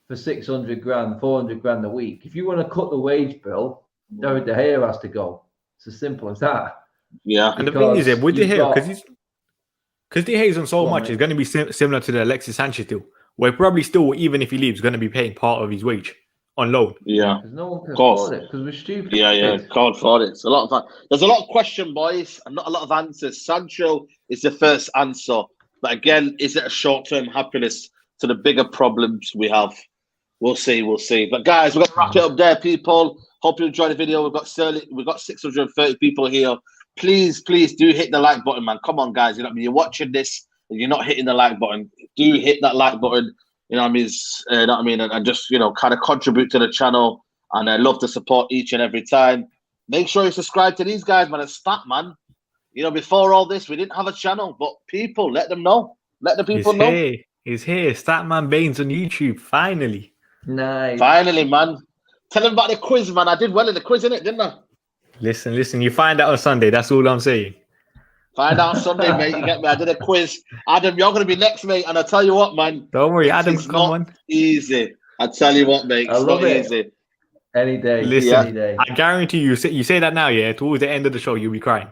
for 600 grand, 400 grand a week. If you want to cut the wage bill, David De Gea has to go. It's as simple as that. Yeah. And the thing is, with De Gea, because De Gea's on so much, it's going to be similar to the Alexis Sanchez deal, where probably still, even if he leaves, going to be paying part of his wage on loan. Yeah. Because no one can afford it, because we're stupid. Yeah, can't afford it. It's a lot of fun. There's a lot of question, boys, and not a lot of answers. Sancho is the first answer. But again, is it a short-term happiness to the bigger problems we have? We'll see. But guys, we're going to wrap it up there, people. Hope you enjoyed the video. We've got 630 people here. Please do hit the like button, man. Come on, guys. You know what I mean? You're watching this and you're not hitting the like button. Do hit that like button. You know what I mean? And just, you know, kind of contribute to the channel. And I love to support each and every time. Make sure you subscribe to these guys, man. It's Stat, man. You know, before all this, we didn't have a channel, but people, let them know. Let the people know. He's here. Statman Baines on YouTube, finally. Nice. Finally, man. Tell them about the quiz, man. I did well in the quiz, innit, didn't I? Listen. You find out on Sunday. That's all I'm saying. Find out Sunday, mate. You get me? I did a quiz. Adam, you're going to be next, mate. And I tell you what, man. Don't worry, Adam. Come on. Easy. I tell you what, mate. It's not easy. Any day. Listen, any day. I guarantee you say that now, yeah. Towards the end of the show, you'll be crying.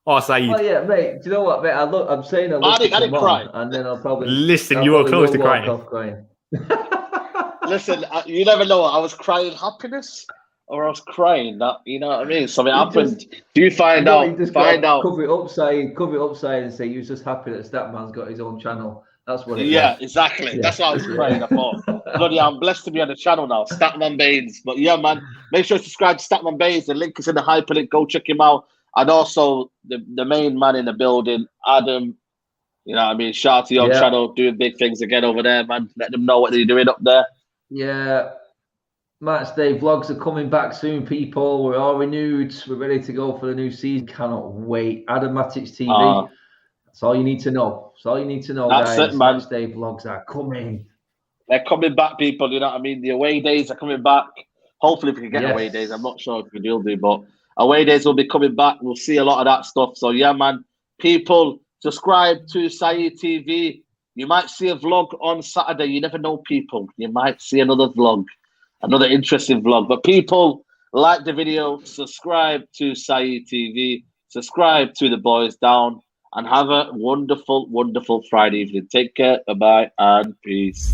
Oh, Saeed. Oh yeah, mate. Do you know what, mate? I'm saying I didn't cry, and then I'll probably listen. You were close to crying. Listen, you never know. I was crying happiness, or I was crying that. You know what I mean? Something happened. Do you find out? Cover it upside, and say you was just happy that Statman's got his own channel. That's what it is. Yeah, exactly. Yeah. That's what I was crying. I thought, bloody, I'm blessed to be on the channel now, Statman Baines. But yeah, man, make sure to subscribe to Statman Baines. The link is in the hyperlink. Go check him out. And also the main man in the building, Adam. You know what I mean? Shout out to your channel, doing big things again over there, man. Let them know what they're doing up there. Yeah. Match day vlogs are coming back soon, people. We're all renewed. We're ready to go for the new season. Cannot wait. Adam Matic TV. That's all you need to know. That's all you need to know, guys. It, man. Match day vlogs are coming. They're coming back, people. You know what I mean? The away days are coming back. Hopefully, we can get away days. I'm not sure if we will do, but away days will be coming back. We'll see a lot of that stuff. So, yeah, man. People, subscribe to Saeed TV. You might see a vlog on Saturday. You never know, people. You might see another vlog, another interesting vlog. But people, like the video, subscribe to Saeed TV, subscribe to the boys down, and have a wonderful, wonderful Friday evening. Take care. Bye-bye, and peace.